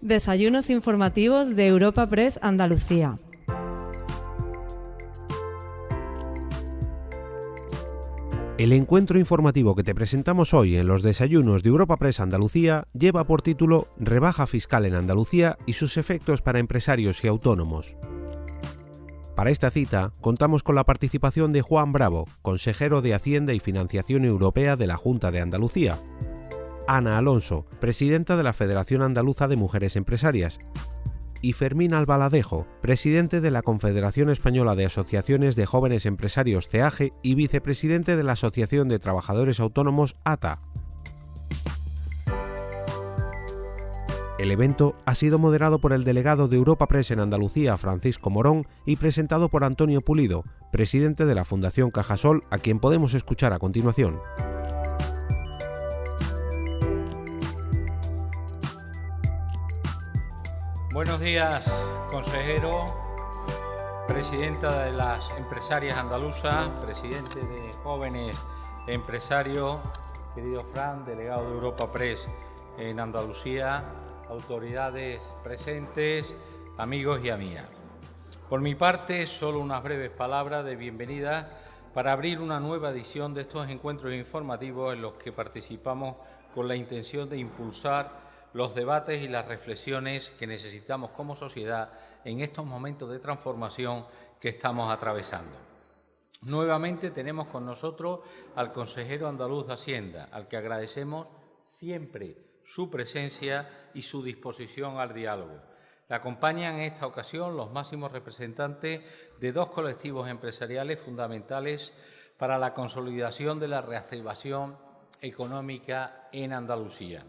Desayunos informativos de Europa Press Andalucía. El encuentro informativo que te presentamos hoy en los desayunos de Europa Press Andalucía lleva por título Rebaja fiscal en Andalucía y sus efectos para empresarios y autónomos. Para esta cita contamos con la participación de Juan Bravo, consejero de Hacienda y Financiación Europea de la Junta de Andalucía, Ana Alonso, presidenta de la Federación Andaluza de Mujeres Empresarias, y Fermín Albaladejo, presidente de la Confederación Española de Asociaciones de Jóvenes Empresarios CEAGE y vicepresidente de la Asociación de Trabajadores Autónomos ATA. El evento ha sido moderado por el delegado de Europa Press en Andalucía, Francisco Morón, y presentado por Antonio Pulido, presidente de la Fundación Cajasol, a quien podemos escuchar a continuación. Buenos días, consejero, presidenta de las empresarias andaluzas, presidente de Jóvenes Empresarios, querido Fran, delegado de Europa Press en Andalucía, autoridades presentes, amigos y amigas. Por mi parte, solo unas breves palabras de bienvenida para abrir una nueva edición de estos encuentros informativos en los que participamos con la intención de impulsar los debates y las reflexiones que necesitamos como sociedad en estos momentos de transformación que estamos atravesando. Nuevamente tenemos con nosotros al consejero andaluz de Hacienda, al que agradecemos siempre su presencia y su disposición al diálogo. Le acompañan en esta ocasión los máximos representantes de dos colectivos empresariales fundamentales para la consolidación de la reactivación económica en Andalucía.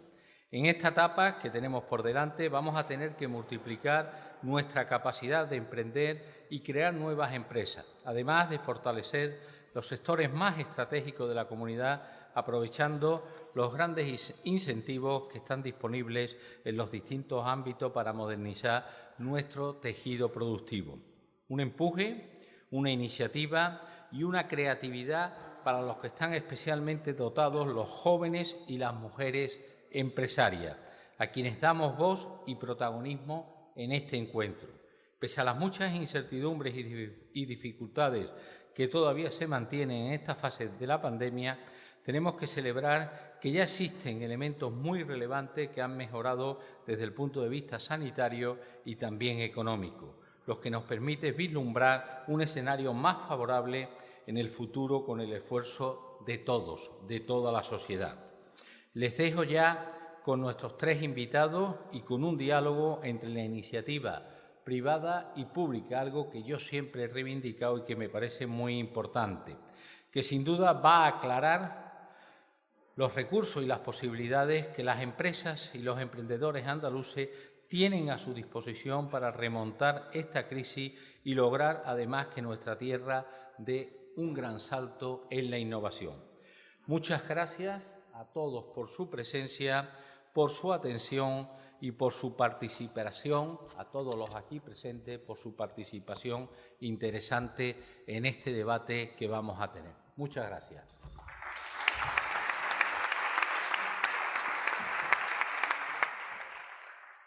En esta etapa que tenemos por delante vamos a tener que multiplicar nuestra capacidad de emprender y crear nuevas empresas, además de fortalecer los sectores más estratégicos de la comunidad, aprovechando los grandes incentivos que están disponibles en los distintos ámbitos para modernizar nuestro tejido productivo. Un empuje, una iniciativa y una creatividad para los que están especialmente dotados, los jóvenes y las mujeres empresarias, a quienes damos voz y protagonismo en este encuentro. Pese a las muchas incertidumbres y dificultades que todavía se mantienen en esta fase de la pandemia, tenemos que celebrar que ya existen elementos muy relevantes que han mejorado desde el punto de vista sanitario y también económico, los que nos permiten vislumbrar un escenario más favorable en el futuro con el esfuerzo de todos, de toda la sociedad. Les dejo ya con nuestros tres invitados y con un diálogo entre la iniciativa privada y pública, algo que yo siempre he reivindicado y que me parece muy importante, que sin duda va a aclarar los recursos y las posibilidades que las empresas y los emprendedores andaluces tienen a su disposición para remontar esta crisis y lograr además que nuestra tierra dé un gran salto en la innovación. Muchas gracias a todos por su presencia, por su atención y por su participación, a todos los aquí presentes, por su participación interesante en este debate que vamos a tener. Muchas gracias.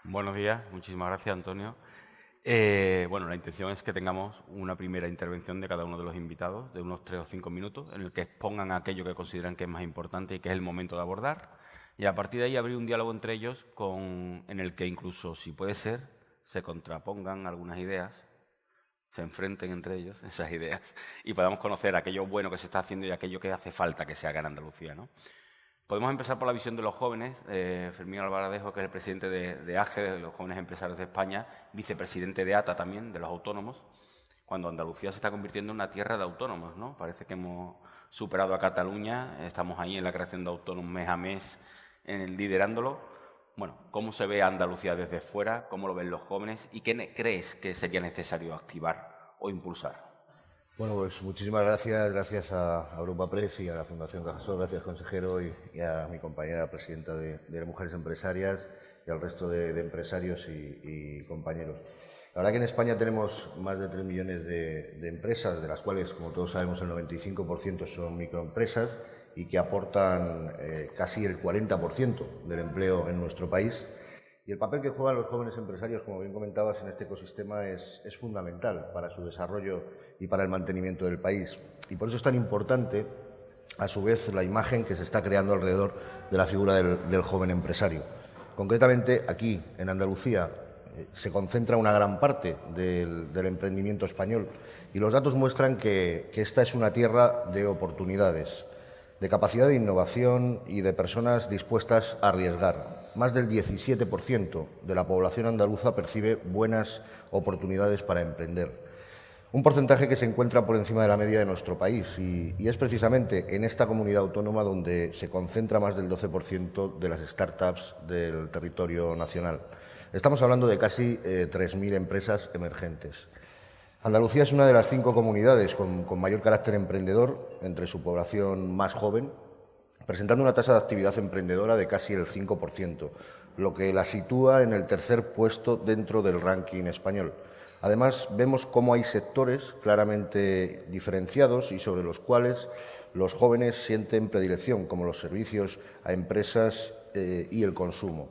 Buenos días, muchísimas gracias, Antonio. La intención es que tengamos una primera intervención de cada uno de los invitados, de unos 3 o 5 minutos, en el que expongan aquello que consideran que es más importante y que es el momento de abordar. Y a partir de ahí abrir un diálogo entre ellos en el que incluso, si puede ser, se contrapongan algunas ideas, se enfrenten entre ellos esas ideas y podamos conocer aquello bueno que se está haciendo y aquello que hace falta que se haga en Andalucía, ¿no? Podemos empezar por la visión de los jóvenes. Fermín Albaladejo, que es el presidente de AGE, de los Jóvenes Empresarios de España, vicepresidente de ATA también, de los autónomos, cuando Andalucía se está convirtiendo en una tierra de autónomos, ¿no? Parece que hemos superado a Cataluña, estamos ahí en la creación de autónomos mes a mes, liderándolo. Bueno, ¿cómo se ve Andalucía desde fuera? ¿Cómo lo ven los jóvenes? ¿Y qué crees que sería necesario activar o impulsar? Bueno, pues muchísimas gracias a Europa Press y a la Fundación Cajasol, gracias consejero y a mi compañera presidenta de Mujeres Empresarias y al resto de empresarios y compañeros. La verdad que en España tenemos más de 3 millones de empresas, de las cuales, como todos sabemos, el 95% son microempresas y que aportan casi el 40% del empleo en nuestro país. Y el papel que juegan los jóvenes empresarios, como bien comentabas, en este ecosistema es fundamental para su desarrollo y para el mantenimiento del país. Y por eso es tan importante, a su vez, la imagen que se está creando alrededor de la figura del joven empresario. Concretamente, aquí, en Andalucía, se concentra una gran parte del emprendimiento español y los datos muestran que esta es una tierra de oportunidades, de capacidad de innovación y de personas dispuestas a arriesgar. Más del 17% de la población andaluza percibe buenas oportunidades para emprender. Un porcentaje que se encuentra por encima de la media de nuestro país y es precisamente en esta comunidad autónoma donde se concentra más del 12% de las startups del territorio nacional. Estamos hablando de casi 3.000 empresas emergentes. Andalucía es una de las 5 comunidades con mayor carácter emprendedor entre su población más joven, presentando una tasa de actividad emprendedora de casi el 5%, lo que la sitúa en el tercer puesto dentro del ranking español. Además, vemos cómo hay sectores claramente diferenciados y sobre los cuales los jóvenes sienten predilección, como los servicios a empresas y el consumo.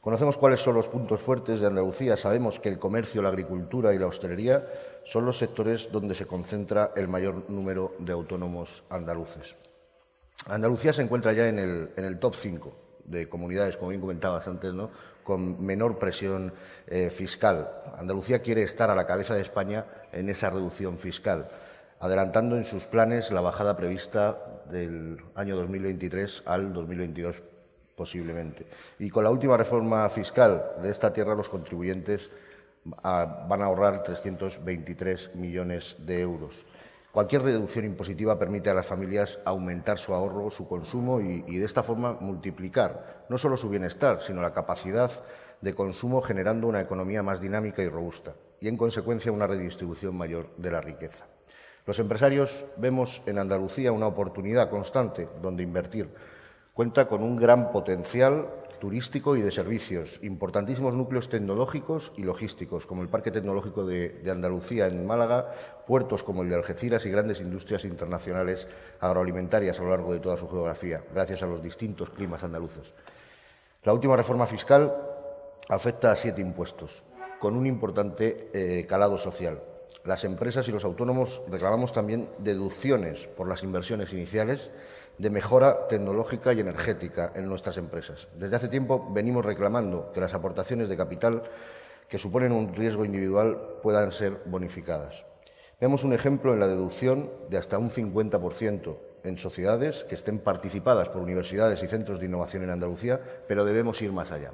Conocemos cuáles son los puntos fuertes de Andalucía. Sabemos que el comercio, la agricultura y la hostelería son los sectores donde se concentra el mayor número de autónomos andaluces. Andalucía se encuentra ya en el top 5 de comunidades, como bien comentabas antes, ¿no?, con menor presión fiscal. Andalucía quiere estar a la cabeza de España en esa reducción fiscal, adelantando en sus planes la bajada prevista del año 2023 al 2022 posiblemente. Y con la última reforma fiscal de esta tierra, los contribuyentes van a ahorrar 323 millones de euros. Cualquier reducción impositiva permite a las familias aumentar su ahorro, su consumo y de esta forma multiplicar no solo su bienestar, sino la capacidad de consumo, generando una economía más dinámica y robusta y, en consecuencia, una redistribución mayor de la riqueza. Los empresarios vemos en Andalucía una oportunidad constante donde invertir. Cuenta con un gran potencial turístico y de servicios, importantísimos núcleos tecnológicos y logísticos, como el Parque Tecnológico de Andalucía en Málaga, puertos como el de Algeciras y grandes industrias internacionales agroalimentarias a lo largo de toda su geografía, gracias a los distintos climas andaluces. La última reforma fiscal afecta a 7 impuestos, con un importante calado social. Las empresas y los autónomos reclamamos también deducciones por las inversiones iniciales de mejora tecnológica y energética en nuestras empresas. Desde hace tiempo venimos reclamando que las aportaciones de capital que suponen un riesgo individual puedan ser bonificadas. Vemos un ejemplo en la deducción de hasta un 50% en sociedades que estén participadas por universidades y centros de innovación en Andalucía, pero debemos ir más allá.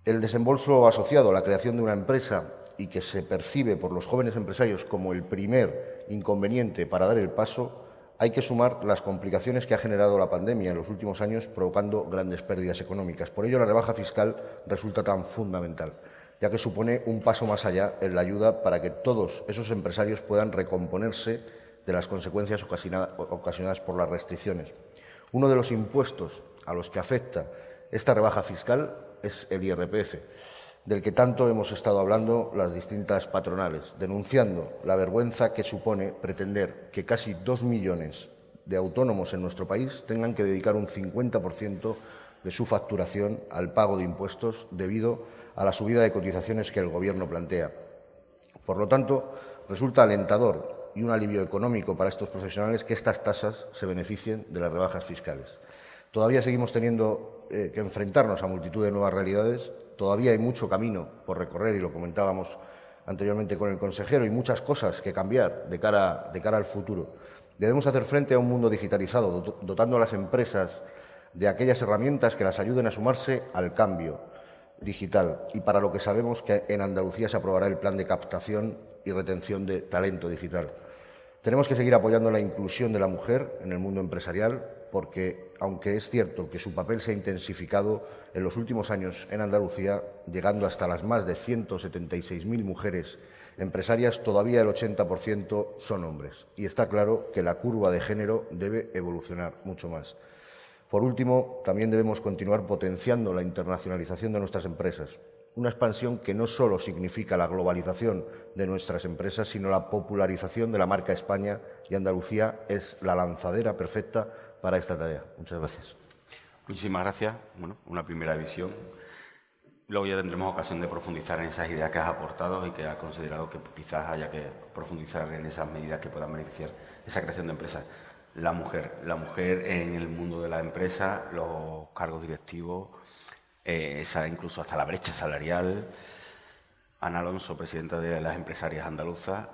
El desembolso asociado a la creación de una empresa y que se percibe por los jóvenes empresarios como el primer inconveniente para dar el paso, hay que sumar las complicaciones que ha generado la pandemia en los últimos años, provocando grandes pérdidas económicas. Por ello, la rebaja fiscal resulta tan fundamental, ya que supone un paso más allá en la ayuda para que todos esos empresarios puedan recomponerse de las consecuencias ocasionadas por las restricciones. Uno de los impuestos a los que afecta esta rebaja fiscal es el IRPF, del que tanto hemos estado hablando las distintas patronales, denunciando la vergüenza que supone pretender que casi 2 millones de autónomos en nuestro país tengan que dedicar un 50% de su facturación al pago de impuestos debido a la subida de cotizaciones que el Gobierno plantea. Por lo tanto, resulta alentador y un alivio económico para estos profesionales que estas tasas se beneficien de las rebajas fiscales. Todavía seguimos teniendo que enfrentarnos a multitud de nuevas realidades. Todavía hay mucho camino por recorrer y lo comentábamos anteriormente con el consejero y muchas cosas que cambiar de cara al futuro. Debemos hacer frente a un mundo digitalizado, dotando a las empresas de aquellas herramientas que las ayuden a sumarse al cambio digital y para lo que sabemos que en Andalucía se aprobará el plan de captación y retención de talento digital. Tenemos que seguir apoyando la inclusión de la mujer en el mundo empresarial porque, aunque es cierto que su papel se ha intensificado en los últimos años en Andalucía, llegando hasta las más de 176.000 mujeres empresarias, todavía el 80% son hombres. Y está claro que la curva de género debe evolucionar mucho más. Por último, también debemos continuar potenciando la internacionalización de nuestras empresas. Una expansión que no solo significa la globalización de nuestras empresas, sino la popularización de la marca España, y Andalucía es la lanzadera perfecta para esta tarea. Muchas gracias. Muchísimas gracias. Bueno, una primera visión luego ya tendremos ocasión de profundizar en esas ideas que has aportado y que has considerado que quizás haya que profundizar en esas medidas que puedan beneficiar esa creación de empresas. La mujer en el mundo de la empresa, los cargos directivos, incluso hasta la brecha salarial. Ana Alonso, presidenta de las empresarias andaluzas,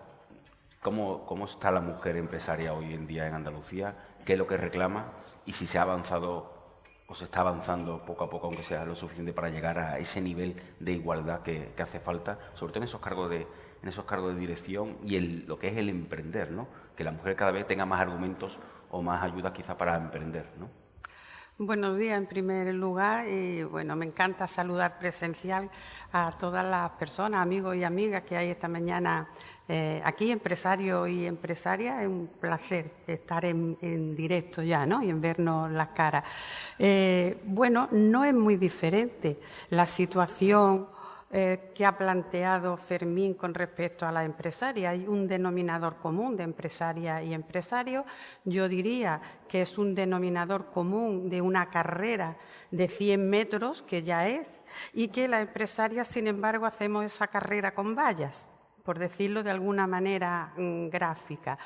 ¿cómo está la mujer empresaria hoy en día en Andalucía? ¿Qué es lo que reclama? Y si se ha avanzado o se está avanzando poco a poco, aunque sea lo suficiente para llegar a ese nivel de igualdad que hace falta, sobre todo en esos cargos de dirección y lo que es el emprender, ¿no? Que la mujer cada vez tenga más argumentos o más ayudas quizá para emprender, ¿no? Buenos días, en primer lugar, y bueno, me encanta saludar presencial a todas las personas, amigos y amigas que hay esta mañana aquí, empresarios y empresarias. Es un placer estar en directo ya, ¿no? Y en vernos las caras. Bueno, no es muy diferente la situación que ha planteado Fermín con respecto a la empresaria. Hay un denominador común de empresaria y empresario. Yo diría que es un denominador común de una carrera de 100 metros, que ya es, y que las empresarias, sin embargo, hacemos esa carrera con vallas, por decirlo de alguna manera gráfica.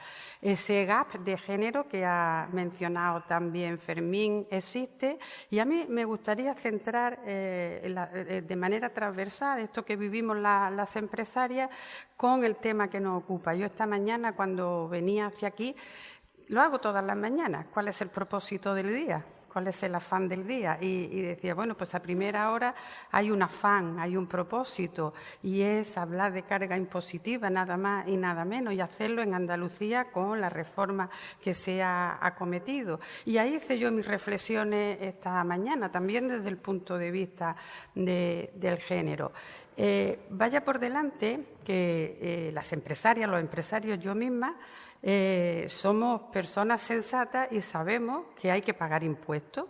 Ese gap de género que ha mencionado también Fermín existe, y a mí me gustaría centrar de manera transversal esto que vivimos las empresarias con el tema que nos ocupa. Yo esta mañana, cuando venía hacia aquí, lo hago todas las mañanas. ¿Cuál es el propósito del día? ¿Cuál es el afán del día? Y decía, bueno, pues a primera hora hay un afán, hay un propósito, y es hablar de carga impositiva, nada más y nada menos, y hacerlo en Andalucía con la reforma que se ha acometido. Y ahí hice yo mis reflexiones esta mañana, también desde el punto de vista del género. Vaya por delante que las empresarias, los empresarios, yo misma, somos personas sensatas y sabemos que hay que pagar impuestos,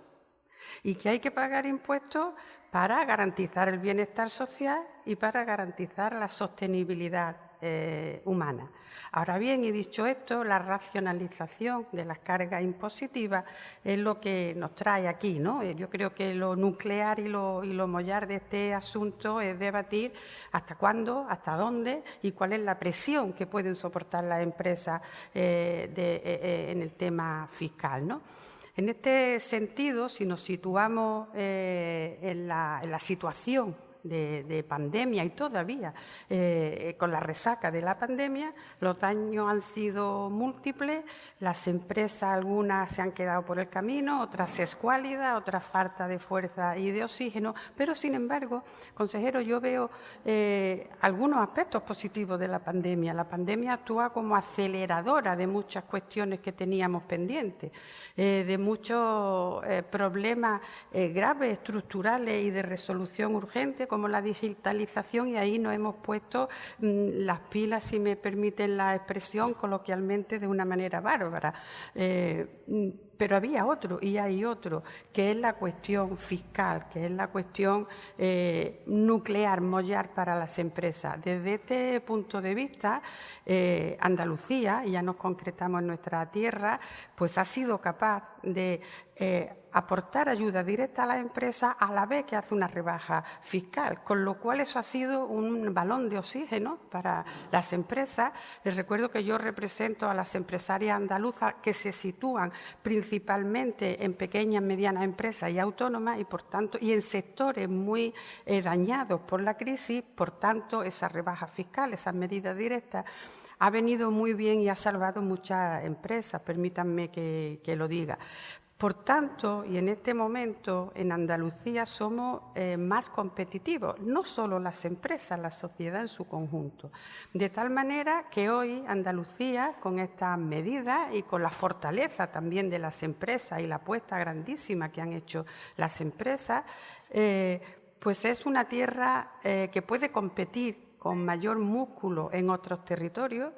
y que hay que pagar impuestos para garantizar el bienestar social y para garantizar la sostenibilidad humana. Ahora bien, y dicho esto, la racionalización de las cargas impositivas es lo que nos trae aquí, ¿no? Yo creo que lo nuclear y lo mollar de este asunto es debatir hasta cuándo, hasta dónde y cuál es la presión que pueden soportar las empresas en el tema fiscal, ¿no? En este sentido, si nos situamos en la situación de pandemia y todavía con la resaca de la pandemia, los daños han sido múltiples. Las empresas, algunas se han quedado por el camino, otras escuálidas, otras falta de fuerza y de oxígeno, pero sin embargo, consejero, yo veo algunos aspectos positivos de la pandemia. La pandemia actúa como aceleradora de muchas cuestiones que teníamos pendientes, de muchos problemas graves, estructurales y de resolución urgente, como la digitalización, y ahí nos hemos puesto las pilas, si me permiten la expresión coloquialmente, de una manera bárbara. Pero había otro, y hay otro, que es la cuestión fiscal, que es la cuestión nuclear, mollar para las empresas. Desde este punto de vista, Andalucía, y ya nos concretamos en nuestra tierra, pues ha sido capaz de aportar ayuda directa a las empresas a la vez que hace una rebaja fiscal, con lo cual eso ha sido un balón de oxígeno para las empresas. Les recuerdo que yo represento a las empresarias andaluzas, que se sitúan principalmente en pequeñas, medianas empresas y autónomas, y por tanto, y en sectores muy dañados por la crisis. Por tanto, esa rebaja fiscal, esas medidas directas, ha venido muy bien y ha salvado muchas empresas, permítanme que lo diga. Por tanto, y en este momento en Andalucía somos más competitivos, no solo las empresas, la sociedad en su conjunto. De tal manera que hoy Andalucía, con estas medidas y con la fortaleza también de las empresas y la apuesta grandísima que han hecho las empresas, pues es una tierra que puede competir con mayor músculo en otros territorios.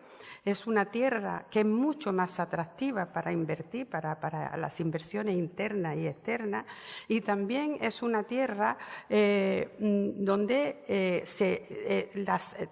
Es una tierra que es mucho más atractiva para invertir, para las inversiones internas y externas, y también es una tierra donde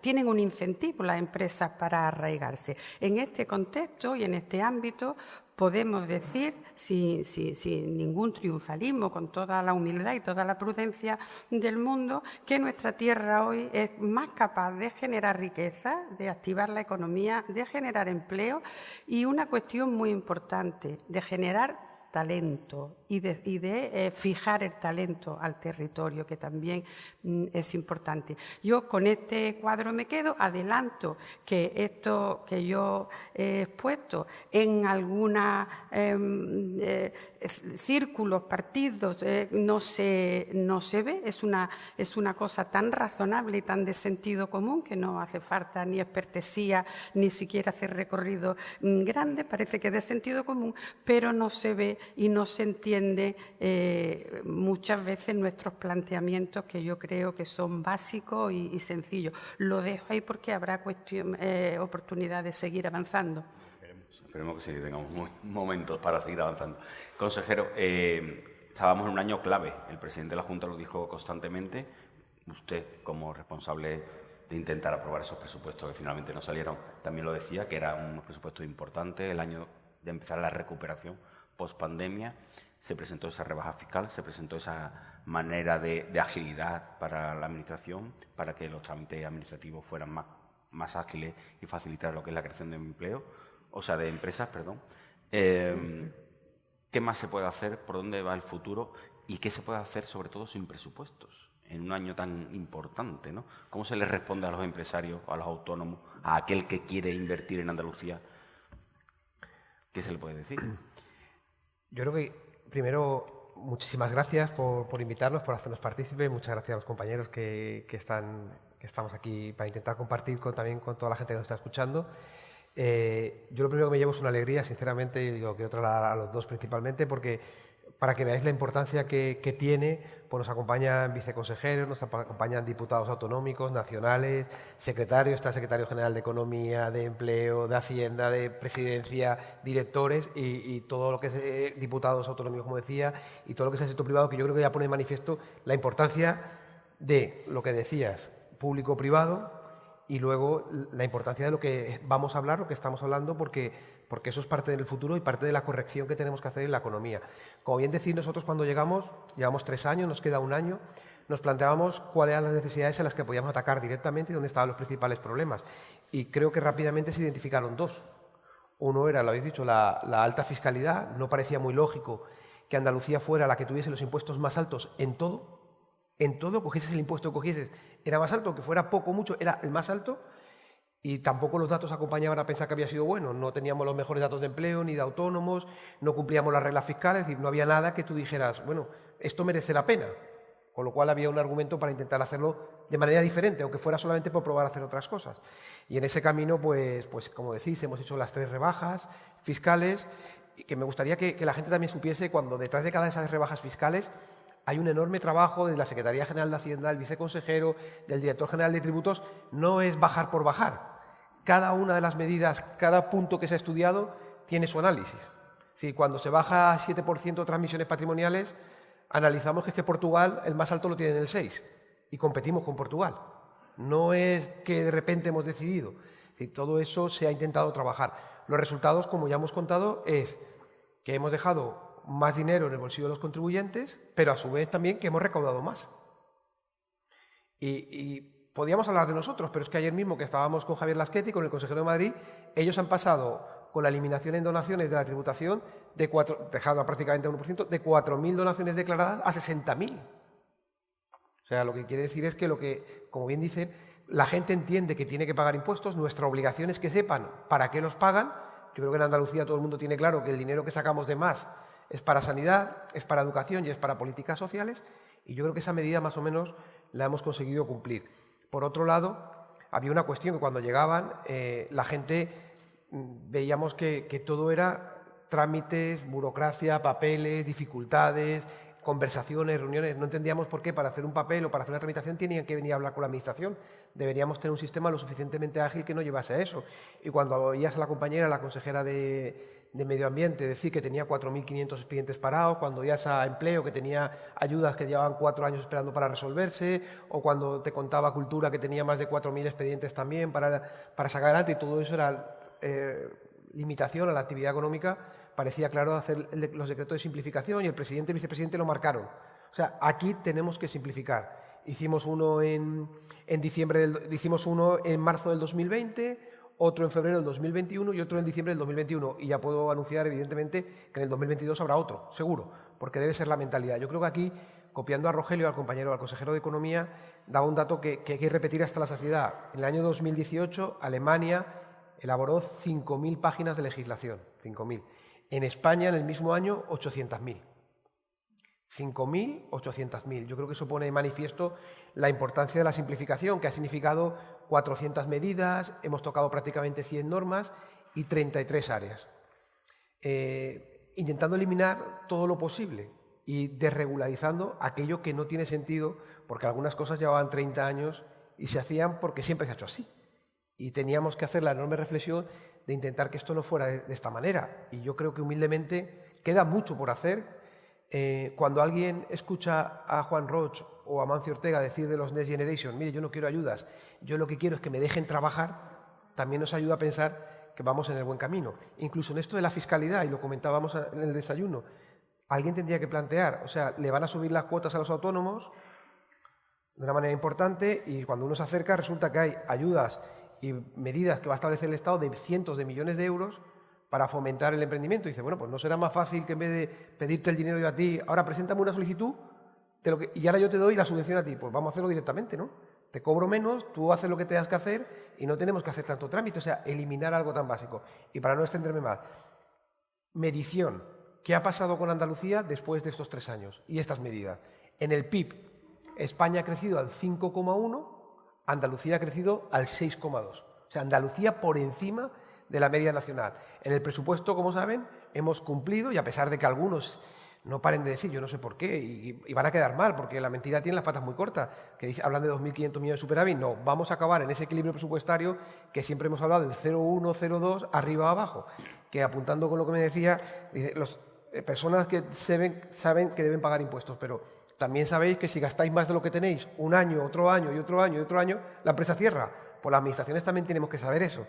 tienen un incentivo las empresas para arraigarse. En este contexto y en este ámbito, podemos decir, sin ningún triunfalismo, con toda la humildad y toda la prudencia del mundo, que nuestra tierra hoy es más capaz de generar riqueza, de activar la economía, de generar empleo y una cuestión muy importante, de generar talento y de fijar el talento al territorio, que también es importante. Yo con este cuadro me quedo, adelanto que esto que yo he expuesto en algunos círculos, partidos, no se ve, es una cosa tan razonable y tan de sentido común que no hace falta ni expertesía, ni siquiera hacer recorrido grande, parece que es de sentido común, pero no se ve y no se entiende muchas veces nuestros planteamientos, que yo creo que son básicos y sencillos. Lo dejo ahí porque habrá oportunidad de seguir avanzando. Esperemos que sí, tengamos momentos para seguir avanzando. Consejero, estábamos en un año clave. El presidente de la Junta lo dijo constantemente. Usted, como responsable de intentar aprobar esos presupuestos que finalmente no salieron, también lo decía, que eran unos presupuestos importantes, el año de empezar la recuperación post-pandemia. Se presentó esa rebaja fiscal, se presentó esa manera de agilidad para la Administración, para que los trámites administrativos fueran más ágiles y facilitar lo que es la creación de empleo, o sea, de empresas, perdón. ¿Qué más se puede hacer? ¿Por dónde va el futuro? ¿Y qué se puede hacer, sobre todo, sin presupuestos, en un año tan importante, ¿no? ¿Cómo se les responde a los empresarios, a los autónomos, a aquel que quiere invertir en Andalucía? ¿Qué se le puede decir? Yo creo que, primero, muchísimas gracias por invitarnos, por hacernos partícipes. Muchas gracias a los compañeros que estamos aquí para intentar compartir también con toda la gente que nos está escuchando. Yo lo primero que me llevo es una alegría, sinceramente, y lo quiero trasladar a los dos principalmente, porque para que veáis la importancia que tiene, pues nos acompañan viceconsejeros, nos acompañan diputados autonómicos, nacionales, secretarios, está el secretario general de Economía, de Empleo, de Hacienda, de Presidencia, directores y todo lo que es diputados autonómicos, como decía, y todo lo que es el sector privado, que yo creo que ya pone de manifiesto la importancia de lo que decías, público-privado, y luego la importancia de lo que vamos a hablar, lo que estamos hablando, porque eso es parte del futuro y parte de la corrección que tenemos que hacer en la economía. Como bien decís, nosotros cuando llevamos 3 años, nos queda 1 año, nos planteábamos cuáles eran las necesidades en las que podíamos atacar directamente y dónde estaban los principales problemas. Y creo que rápidamente se identificaron 2. Uno era, lo habéis dicho, la alta fiscalidad. No parecía muy lógico que Andalucía fuera la que tuviese los impuestos más altos en todo. En todo, cogieses el impuesto que cogieses, era más alto, que fuera poco o mucho, era el más alto, y tampoco los datos acompañaban a pensar que había sido bueno. No teníamos los mejores datos de empleo ni de autónomos, no cumplíamos las reglas fiscales, es decir, no había nada que tú dijeras, bueno, esto merece la pena. Con lo cual había un argumento para intentar hacerlo de manera diferente, aunque fuera solamente por probar a hacer otras cosas. Y en ese camino, pues como decís, hemos hecho las 3 rebajas fiscales, y que me gustaría que la gente también supiese cuando detrás de cada de esas rebajas fiscales hay un enorme trabajo de la Secretaría General de Hacienda, del viceconsejero, del director general de tributos. No es bajar por bajar. Cada una de las medidas, cada punto que se ha estudiado, tiene su análisis. Si cuando se baja a 7% transmisiones patrimoniales, analizamos que es que Portugal el más alto lo tiene en el 6% y competimos con Portugal. No es que de repente hemos decidido. Todo eso se ha intentado trabajar. Los resultados, como ya hemos contado, es que hemos dejado más dinero en el bolsillo de los contribuyentes, pero a su vez también que hemos recaudado más. Y podíamos hablar de nosotros, pero es que ayer mismo que estábamos con Javier Lasqueti, con el consejero de Madrid, ellos han pasado con la eliminación en donaciones de la tributación, dejando prácticamente a 1%, de 4.000 donaciones declaradas a 60.000. O sea, lo que quiere decir es que lo que, como bien dicen, la gente entiende que tiene que pagar impuestos, nuestra obligación es que sepan para qué los pagan. Yo creo que en Andalucía todo el mundo tiene claro que el dinero que sacamos de más es para sanidad, es para educación y es para políticas sociales, y yo creo que esa medida más o menos la hemos conseguido cumplir. Por otro lado, había una cuestión que cuando llegaban la gente veíamos que todo era trámites, burocracia, papeles, dificultades, conversaciones, reuniones. No entendíamos por qué para hacer un papel o para hacer una tramitación tenían que venir a hablar con la Administración. Deberíamos tener un sistema lo suficientemente ágil que no llevase a eso. Y cuando oías a la compañera, la consejera de Medio Ambiente, decir que tenía 4.500 expedientes parados, cuando oías a Empleo que tenía ayudas que llevaban 4 años esperando para resolverse, o cuando te contaba Cultura que tenía más de 4.000 expedientes también para sacar adelante, y todo eso era limitación a la actividad económica, parecía claro hacer los decretos de simplificación y el presidente y vicepresidente lo marcaron. O sea, aquí tenemos que simplificar. Hicimos uno en marzo del 2020, otro en febrero del 2021 y otro en diciembre del 2021. Y ya puedo anunciar, evidentemente, que en el 2022 habrá otro, seguro, porque debe ser la mentalidad. Yo creo que aquí, copiando a Rogelio, al consejero de Economía, daba un dato que hay que repetir hasta la saciedad. En el año 2018, Alemania elaboró 5.000 páginas de legislación, 5.000. En España, en el mismo año, 800.000. 5.000, 800.000. Yo creo que eso pone de manifiesto la importancia de la simplificación, que ha significado 400 medidas, hemos tocado prácticamente 100 normas y 33 áreas. Intentando eliminar todo lo posible y desregularizando aquello que no tiene sentido, porque algunas cosas llevaban 30 años y se hacían porque siempre se ha hecho así. Y teníamos que hacer la enorme reflexión de intentar que esto no fuera de esta manera. Y yo creo que humildemente queda mucho por hacer. Cuando alguien escucha a Juan Roig o a Mancio Ortega decir de los Next Generation, mire, yo no quiero ayudas, yo lo que quiero es que me dejen trabajar, también nos ayuda a pensar que vamos en el buen camino. Incluso en esto de la fiscalidad, y lo comentábamos en el desayuno, alguien tendría que plantear, o sea, le van a subir las cuotas a los autónomos de una manera importante y cuando uno se acerca resulta que hay ayudas y medidas que va a establecer el Estado de cientos de millones de euros para fomentar el emprendimiento. Y dice, bueno, pues ¿no será más fácil que en vez de pedirte el dinero yo a ti, ahora preséntame una solicitud y ahora yo te doy la subvención a ti? Pues vamos a hacerlo directamente, ¿no? Te cobro menos, tú haces lo que tengas que hacer y no tenemos que hacer tanto trámite. O sea, eliminar algo tan básico. Y para no extenderme más, medición. ¿Qué ha pasado con Andalucía después de estos 3 años y estas medidas? En el PIB, España ha crecido al 5,1, Andalucía ha crecido al 6,2. O sea, Andalucía por encima de la media nacional. En el presupuesto, como saben, hemos cumplido y a pesar de que algunos no paren de decir, yo no sé por qué, y van a quedar mal, porque la mentira tiene las patas muy cortas, que hablan de 2.500 millones de superávit. No, vamos a acabar en ese equilibrio presupuestario que siempre hemos hablado del 0,1, 0,2, arriba abajo, que apuntando con lo que me decía, las personas que saben que deben pagar impuestos, pero también sabéis que si gastáis más de lo que tenéis, un año, otro año y otro año y otro año, la empresa cierra. Pues las administraciones también tenemos que saber eso.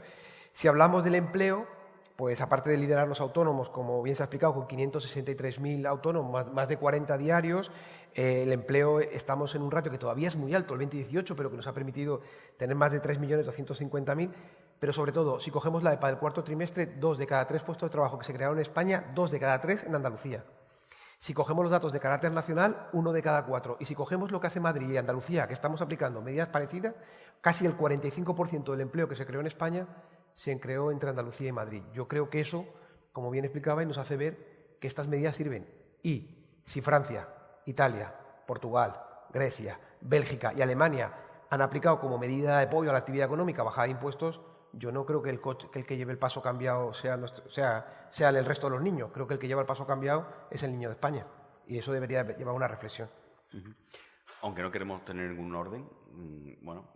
Si hablamos del empleo, pues aparte de liderar los autónomos, como bien se ha explicado, con 563.000 autónomos, más de 40 diarios, el empleo estamos en un ratio que todavía es muy alto, el 2018, pero que nos ha permitido tener más de 3.250.000, pero sobre todo, si cogemos la EPA del cuarto trimestre, 2 de cada 3 puestos de trabajo que se crearon en España, 2 de cada 3 en Andalucía. Si cogemos los datos de carácter nacional, 1 de cada 4. Y si cogemos lo que hace Madrid y Andalucía, que estamos aplicando medidas parecidas, casi el 45% del empleo que se creó en España se creó entre Andalucía y Madrid. Yo creo que eso, como bien explicaba, nos hace ver que estas medidas sirven. Y si Francia, Italia, Portugal, Grecia, Bélgica y Alemania han aplicado como medida de apoyo a la actividad económica bajada de impuestos, yo no creo que el que lleve el paso cambiado sea el resto de los niños. Creo que el que lleva el paso cambiado es el niño de España. Y eso debería llevar una reflexión. Aunque no queremos tener ningún orden, bueno,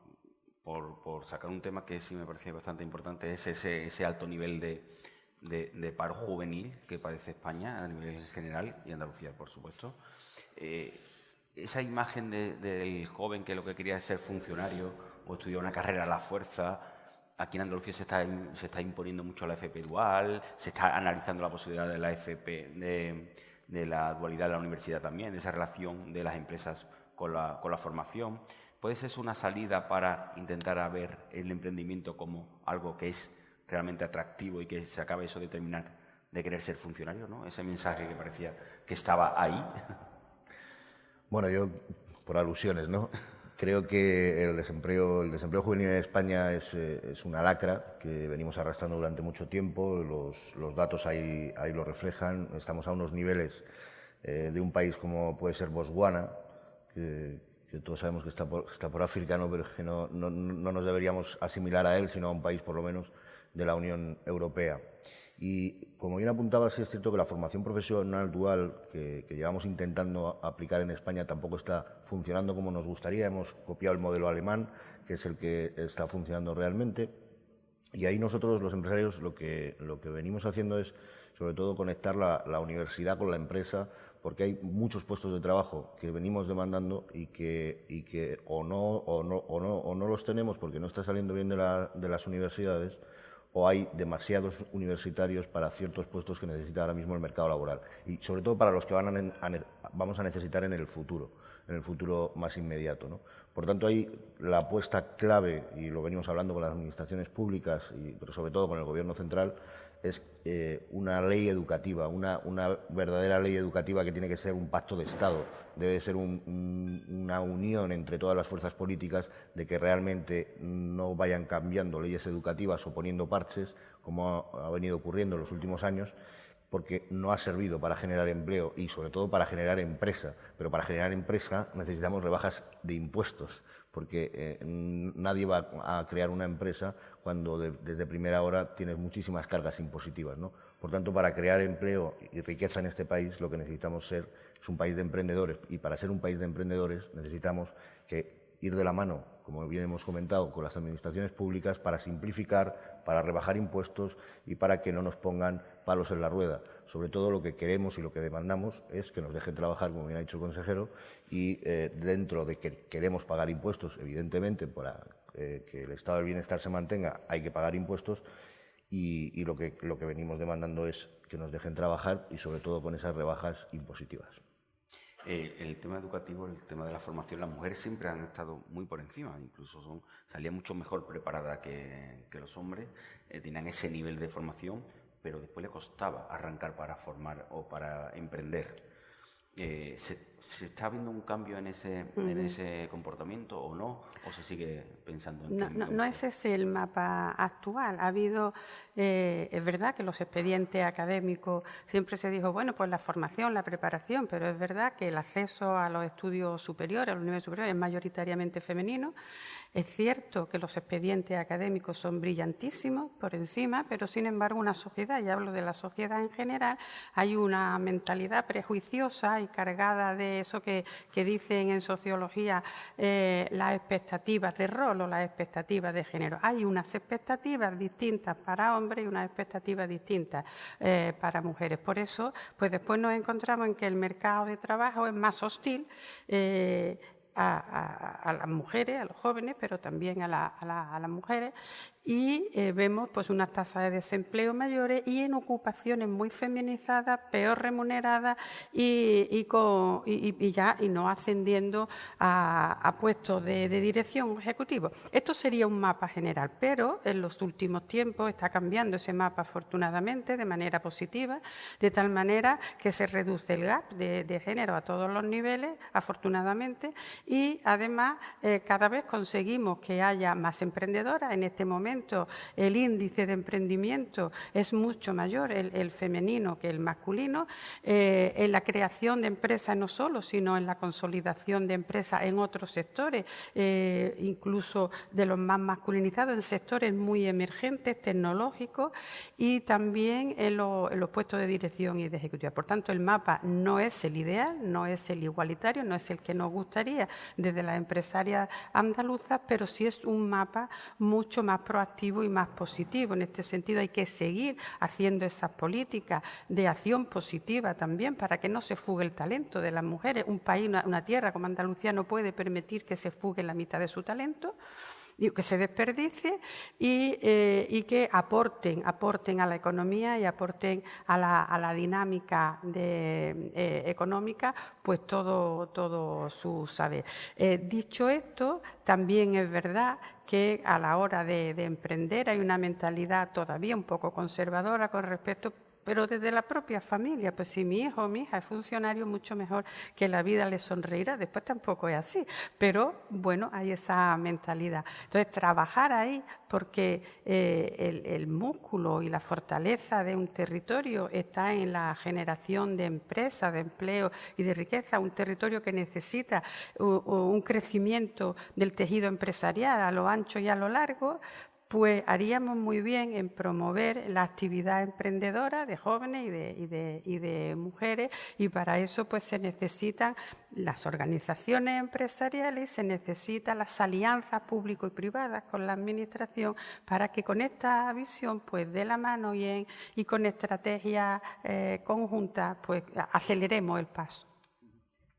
por sacar un tema que sí me parece bastante importante, es ese alto nivel de paro juvenil que padece España a nivel general y Andalucía, por supuesto. Esa imagen del joven que lo que quería es ser funcionario o estudiar una carrera a la fuerza. Aquí en Andalucía se está imponiendo mucho la FP dual, se está analizando la posibilidad de la FP, de la dualidad de la universidad también, de esa relación de las empresas con la formación. ¿Puede ser una salida para intentar ver el emprendimiento como algo que es realmente atractivo y que se acabe eso de terminar de querer ser funcionario, ¿no? Ese mensaje que parecía que estaba ahí. Bueno, yo, por alusiones, ¿no? Creo que el desempleo juvenil en España es una lacra que venimos arrastrando durante mucho tiempo. Los datos ahí lo reflejan. Estamos a unos niveles de un país como puede ser Botswana, que todos sabemos que está por África, ¿no? Pero es que no nos deberíamos asimilar a él, sino a un país por lo menos de la Unión Europea. Y como bien apuntaba, sí es cierto que la formación profesional dual que llevamos intentando aplicar en España tampoco está funcionando como nos gustaría. Hemos copiado el modelo alemán, que es el que está funcionando realmente. Y ahí nosotros, los empresarios, lo que venimos haciendo es, sobre todo, conectar la universidad con la empresa, porque hay muchos puestos de trabajo que venimos demandando y que o no los tenemos porque no está saliendo bien de las universidades, o hay demasiados universitarios para ciertos puestos que necesita ahora mismo el mercado laboral y sobre todo para los que vamos a necesitar en el futuro más inmediato, ¿no? Por tanto, ahí la apuesta clave, y lo venimos hablando con las administraciones públicas, pero sobre todo con el Gobierno central, es una ley educativa, una verdadera ley educativa que tiene que ser un pacto de Estado, debe ser una unión entre todas las fuerzas políticas de que realmente no vayan cambiando leyes educativas o poniendo parches, como ha venido ocurriendo en los últimos años, porque no ha servido para generar empleo y sobre todo para generar empresa. Pero para generar empresa necesitamos rebajas de impuestos, porque nadie va a crear una empresa cuando desde primera hora tienes muchísimas cargas impositivas, ¿no? Por tanto, para crear empleo y riqueza en este país, lo que necesitamos es un país de emprendedores. Y para ser un país de emprendedores necesitamos ir de la mano, como bien hemos comentado, con las administraciones públicas para simplificar, para rebajar impuestos y para que no nos pongan palos en la rueda. Sobre todo lo que queremos y lo que demandamos es que nos dejen trabajar, como bien ha dicho el consejero, y dentro de que queremos pagar impuestos, evidentemente, para que el estado del bienestar se mantenga, hay que pagar impuestos y lo que venimos demandando es que nos dejen trabajar y sobre todo con esas rebajas impositivas. El tema educativo, el tema de la formación, las mujeres siempre han estado muy por encima, incluso salían mucho mejor preparadas que los hombres, tenían ese nivel de formación, pero después le costaba arrancar para formar o para emprender. ¿Se está viendo un cambio en ese comportamiento o no? ¿O se sigue pensando en No ese es el mapa actual. Ha habido, es verdad que los expedientes académicos siempre se dijo, bueno, pues la formación, la preparación, pero es verdad que el acceso a los estudios superiores, a los niveles superiores, es mayoritariamente femenino. Es cierto que los expedientes académicos son brillantísimos por encima, pero sin embargo una sociedad, y hablo de la sociedad en general, hay una mentalidad prejuiciosa y cargada de eso que dicen en sociología las expectativas de rol o las expectativas de género. Hay unas expectativas distintas para hombres y unas expectativas distintas para mujeres. Por eso, pues después nos encontramos en que el mercado de trabajo es más hostil a las mujeres, a los jóvenes, pero también a las mujeres, y vemos pues unas tasas de desempleo mayores y en ocupaciones muy feminizadas, peor remuneradas y no ascendiendo a puestos de dirección ejecutivo. Esto sería un mapa general, pero en los últimos tiempos está cambiando ese mapa afortunadamente de manera positiva, de tal manera que se reduce el gap de género a todos los niveles, afortunadamente, y además cada vez conseguimos que haya más emprendedoras. En este momento el índice de emprendimiento es mucho mayor, el femenino que el masculino, en la creación de empresas no solo, sino en la consolidación de empresas en otros sectores, incluso de los más masculinizados, en sectores muy emergentes, tecnológicos y también en los puestos de dirección y de ejecutiva. Por tanto, el mapa no es el ideal, no es el igualitario, no es el que nos gustaría desde las empresarias andaluzas, pero sí es un mapa mucho más proactivo y más positivo. En este sentido hay que seguir haciendo esas políticas de acción positiva también para que no se fugue el talento de las mujeres. Un país, una tierra como Andalucía no puede permitir que se fugue la mitad de su talento, que se desperdicie y que aporten a la economía y aporten a la dinámica económica pues todo su saber. Dicho esto, también es verdad que a la hora de emprender hay una mentalidad todavía un poco conservadora con respecto, pero desde la propia familia, pues si mi hijo o mi hija es funcionario, mucho mejor que la vida le sonreirá. Después tampoco es así, pero bueno, hay esa mentalidad. Entonces, trabajar ahí porque el músculo y la fortaleza de un territorio está en la generación de empresas, de empleo y de riqueza, un territorio que necesita un crecimiento del tejido empresarial a lo ancho y a lo largo, pues haríamos muy bien en promover la actividad emprendedora de jóvenes y de mujeres, y para eso pues se necesitan las organizaciones empresariales, se necesitan las alianzas público y privadas con la administración para que con esta visión pues de la mano y con estrategias conjuntas pues aceleremos el paso.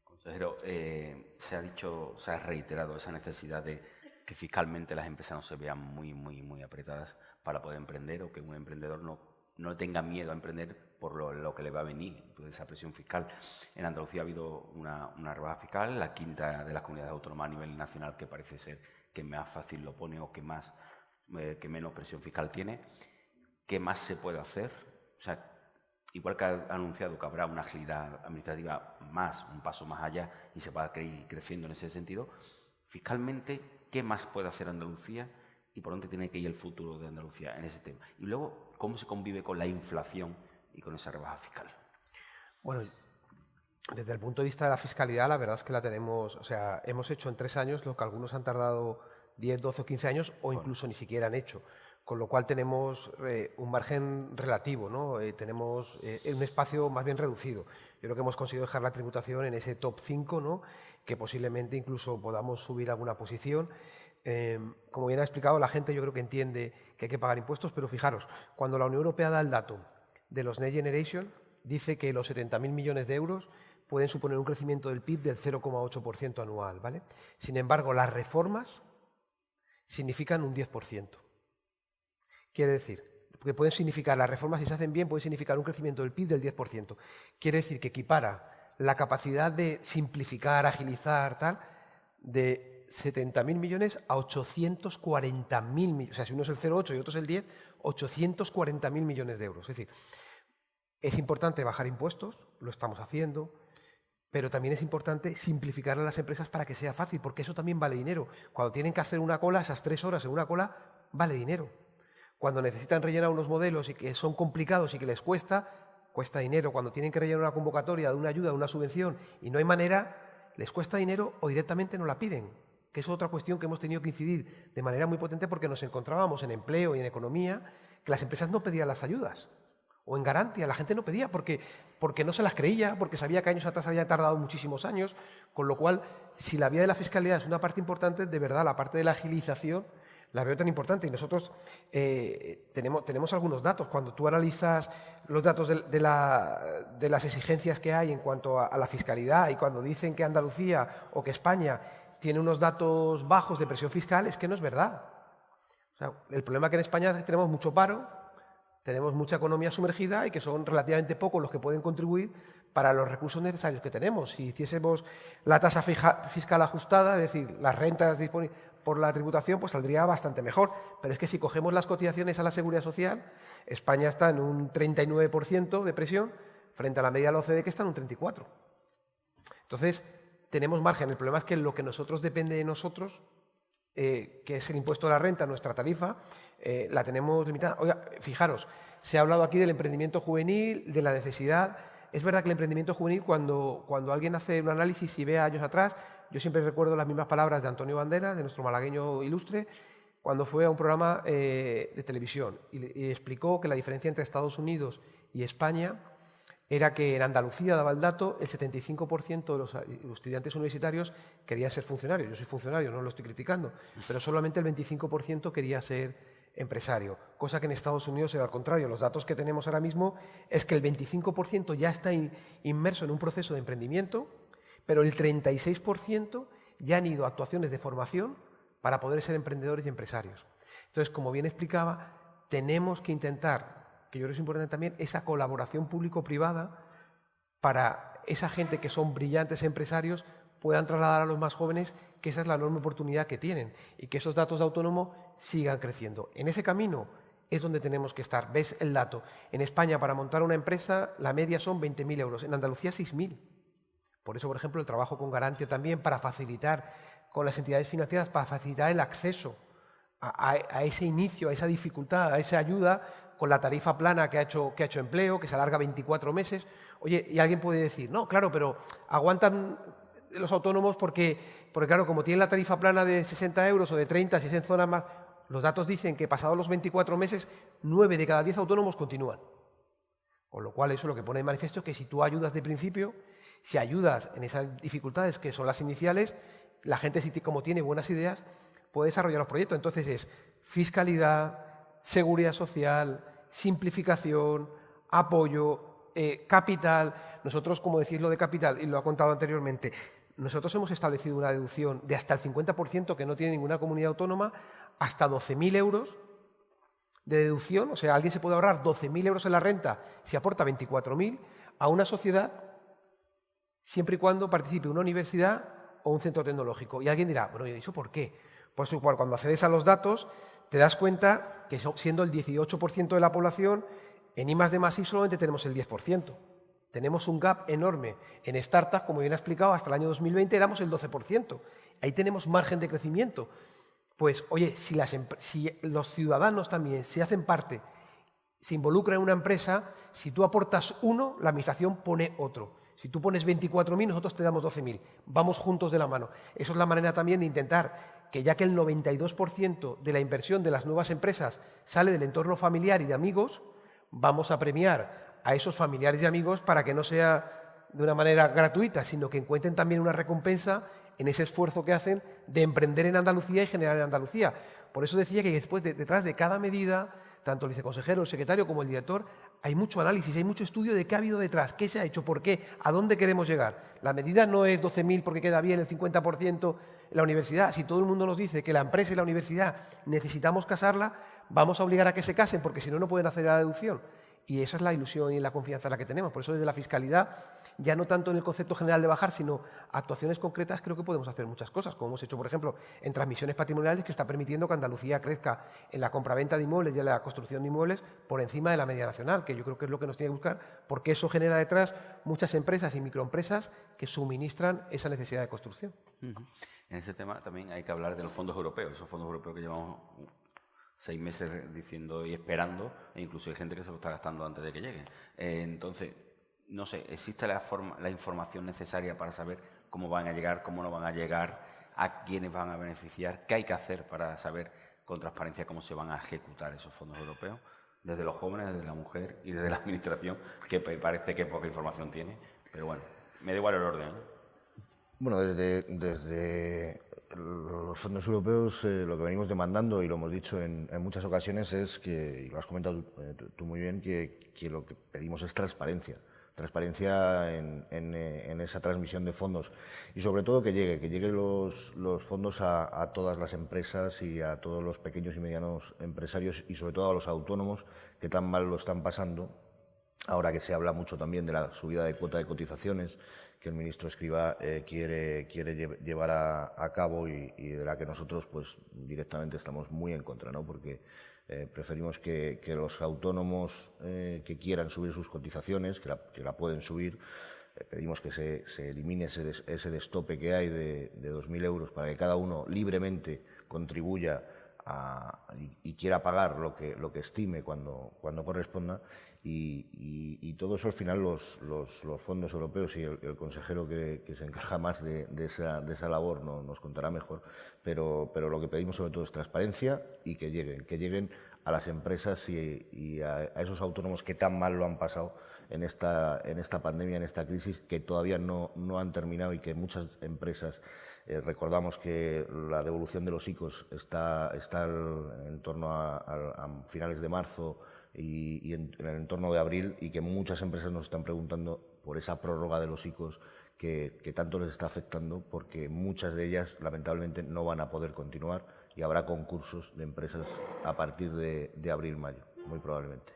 Consejero, se ha reiterado esa necesidad de que fiscalmente las empresas no se vean muy apretadas para poder emprender, o que un emprendedor no tenga miedo a emprender por lo que le va a venir, por esa presión fiscal. En Andalucía ha habido una rebaja fiscal, la quinta de las comunidades autónomas a nivel nacional, que parece ser que más fácil lo pone o que menos presión fiscal tiene. ¿Qué más se puede hacer? O sea, igual que ha anunciado que habrá una agilidad administrativa un paso más allá y se va a ir creciendo en ese sentido, fiscalmente, ¿qué más puede hacer Andalucía y por dónde tiene que ir el futuro de Andalucía en ese tema? Y luego, ¿cómo se convive con la inflación y con esa rebaja fiscal? Bueno, desde el punto de vista de la fiscalidad, la verdad es que la tenemos, o sea, hemos hecho en 3 años lo que algunos han tardado 10, 12 o 15 años o incluso ni siquiera han hecho. Con lo cual tenemos un margen relativo, ¿no? Tenemos un espacio más bien reducido. Yo creo que hemos conseguido dejar la tributación en ese top 5, ¿no? Que posiblemente incluso podamos subir alguna posición. Como bien ha explicado, la gente yo creo que entiende que hay que pagar impuestos, pero fijaros, cuando la Unión Europea da el dato de los Next Generation, dice que los 70.000 millones de euros pueden suponer un crecimiento del PIB del 0,8% anual, ¿vale? Sin embargo, las reformas significan un 10%. Quiere decir, que pueden significar, las reformas si se hacen bien, pueden significar un crecimiento del PIB del 10%. Quiere decir que equipara la capacidad de simplificar, agilizar, tal, de 70.000 millones a 840.000 millones. O sea, si uno es el 0,8 y otro es el 10, 840.000 millones de euros. Es decir, es importante bajar impuestos, lo estamos haciendo, pero también es importante simplificar a las empresas para que sea fácil, porque eso también vale dinero. Cuando tienen que hacer una cola, esas 3 horas en una cola, vale dinero. Cuando necesitan rellenar unos modelos y que son complicados y que les cuesta dinero. Cuando tienen que rellenar una convocatoria de una ayuda, de una subvención y no hay manera, les cuesta dinero o directamente no la piden. Que es otra cuestión que hemos tenido que incidir de manera muy potente porque nos encontrábamos en empleo y en economía que las empresas no pedían las ayudas. O en garantía, la gente no pedía porque no se las creía, porque sabía que años atrás había tardado muchísimos años, con lo cual, si la vía de la fiscalidad es una parte importante, de verdad, la parte de la agilización la veo tan importante. Y nosotros tenemos algunos datos. Cuando tú analizas los datos de las exigencias que hay en cuanto a la fiscalidad y cuando dicen que Andalucía o que España tiene unos datos bajos de presión fiscal, es que no es verdad. O sea, el problema es que en España tenemos mucho paro, tenemos mucha economía sumergida y que son relativamente pocos los que pueden contribuir para los recursos necesarios que tenemos. Si hiciésemos la tasa fiscal ajustada, es decir, las rentas disponibles por la tributación, pues saldría bastante mejor. Pero es que si cogemos las cotizaciones a la Seguridad Social, España está en un 39% de presión frente a la media de la OCDE, que está en un 34%. Entonces, tenemos margen. El problema es que lo que nosotros depende de nosotros, que es el impuesto a la renta, nuestra tarifa, la tenemos limitada. Oiga, fijaros, se ha hablado aquí del emprendimiento juvenil, de la necesidad. Es verdad que el emprendimiento juvenil, cuando alguien hace un análisis y ve años atrás, yo siempre recuerdo las mismas palabras de Antonio Banderas, de nuestro malagueño ilustre, cuando fue a un programa de televisión y explicó que la diferencia entre Estados Unidos y España era que en Andalucía, daba el dato, el 75% de los estudiantes universitarios querían ser funcionarios. Yo soy funcionario, no lo estoy criticando, pero solamente el 25% quería ser empresario, cosa que en Estados Unidos era al contrario. Los datos que tenemos ahora mismo es que el 25% ya está inmerso en un proceso de emprendimiento, pero el 36% ya han ido a actuaciones de formación para poder ser emprendedores y empresarios. Entonces, como bien explicaba, tenemos que intentar, que yo creo que es importante también, esa colaboración público-privada para esa gente que son brillantes empresarios puedan trasladar a los más jóvenes que esa es la enorme oportunidad que tienen y que esos datos de autónomo sigan creciendo. En ese camino es donde tenemos que estar. Ves el dato. En España, para montar una empresa, la media son 20.000 euros. En Andalucía, 6.000. Por eso, por ejemplo, el trabajo con garantía también para facilitar con las entidades financieras, para facilitar el acceso a ese inicio, a esa dificultad, a esa ayuda con la tarifa plana que ha hecho empleo, que se alarga 24 meses. Oye, y alguien puede decir, no, claro, pero aguantan los autónomos porque claro, como tienen la tarifa plana de 60 euros o de 30, si es en zonas más, los datos dicen que pasados los 24 meses, 9 de cada 10 autónomos continúan. Con lo cual, eso lo que pone de manifiesto es que si tú ayudas de principio, si ayudas en esas dificultades que son las iniciales, la gente, como tiene buenas ideas, puede desarrollar los proyectos. Entonces es fiscalidad, seguridad social, simplificación, apoyo, capital. Nosotros, como decís lo de capital, y lo ha contado anteriormente, nosotros hemos establecido una deducción de hasta el 50% que no tiene ninguna comunidad autónoma, hasta 12.000 euros de deducción. O sea, alguien se puede ahorrar 12.000 euros en la renta si aporta 24.000 a una sociedad, siempre y cuando participe una universidad o un centro tecnológico. Y alguien dirá, bueno, ¿y eso por qué? Pues igual, cuando accedes a los datos, te das cuenta que siendo el 18% de la población, en I+D+I solamente tenemos el 10%. Tenemos un gap enorme. En startups, como bien ha explicado, hasta el año 2020 éramos el 12%. Ahí tenemos margen de crecimiento. Pues, oye, si los ciudadanos también se hacen parte, se involucran en una empresa, si tú aportas 1, la administración pone otro. Si tú pones 24.000, nosotros te damos 12.000. Vamos juntos de la mano. Eso es la manera también de intentar que, ya que el 92% de la inversión de las nuevas empresas sale del entorno familiar y de amigos, vamos a premiar a esos familiares y amigos para que no sea de una manera gratuita, sino que encuentren también una recompensa en ese esfuerzo que hacen de emprender en Andalucía y generar en Andalucía. Por eso decía que después, detrás de cada medida, tanto el viceconsejero, el secretario como el director, hay mucho análisis, hay mucho estudio de qué ha habido detrás, qué se ha hecho, por qué, a dónde queremos llegar. La medida no es 12.000 porque queda bien el 50% en la universidad. Si todo el mundo nos dice que la empresa y la universidad necesitamos casarla, vamos a obligar a que se casen, porque si no, no pueden hacer la deducción. Y esa es la ilusión y la confianza en la que tenemos. Por eso, desde la fiscalidad, ya no tanto en el concepto general de bajar, sino actuaciones concretas, creo que podemos hacer muchas cosas, como hemos hecho, por ejemplo, en transmisiones patrimoniales, que está permitiendo que Andalucía crezca en la compraventa de inmuebles y en la construcción de inmuebles por encima de la media nacional, que yo creo que es lo que nos tiene que buscar, porque eso genera detrás muchas empresas y microempresas que suministran esa necesidad de construcción. En ese tema también hay que hablar de los fondos europeos, esos fondos europeos que llevamos 6 meses diciendo y esperando, e incluso hay gente que se lo está gastando antes de que lleguen. Entonces, no sé, ¿existe la información necesaria para saber cómo van a llegar, cómo no van a llegar, a quiénes van a beneficiar, qué hay que hacer para saber con transparencia cómo se van a ejecutar esos fondos europeos? Desde los jóvenes, desde la mujer y desde la administración, que parece que poca información tiene, pero bueno, me da igual el orden, ¿eh? Bueno, desde los fondos europeos lo que venimos demandando, y lo hemos dicho en muchas ocasiones, es que, y lo has comentado tú muy bien, que lo que pedimos es transparencia. Transparencia en esa transmisión de fondos y sobre todo que lleguen los fondos a todas las empresas y a todos los pequeños y medianos empresarios y sobre todo a los autónomos que tan mal lo están pasando. Ahora que se habla mucho también de la subida de cuota de cotizaciones que el ministro Escrivá quiere llevar a cabo y de la que nosotros pues directamente estamos muy en contra, ¿no? Porque preferimos que los autónomos que quieran subir sus cotizaciones, que la pueden subir, pedimos que se elimine ese destope que hay de 2.000 euros para que cada uno libremente contribuya y quiera pagar lo que estime cuando corresponda. Y todo eso al final los fondos europeos y el consejero que se encarga más de esa labor nos contará mejor, pero lo que pedimos sobre todo es transparencia y que lleguen a las empresas y a esos autónomos que tan mal lo han pasado en esta pandemia, en esta crisis, que todavía no han terminado y que muchas empresas, recordamos que la devolución de los ICOs está en torno a finales de marzo y en el entorno de abril, y que muchas empresas nos están preguntando por esa prórroga de los ICOs que tanto les está afectando, porque muchas de ellas lamentablemente no van a poder continuar y habrá concursos de empresas a partir de abril-mayo, muy probablemente.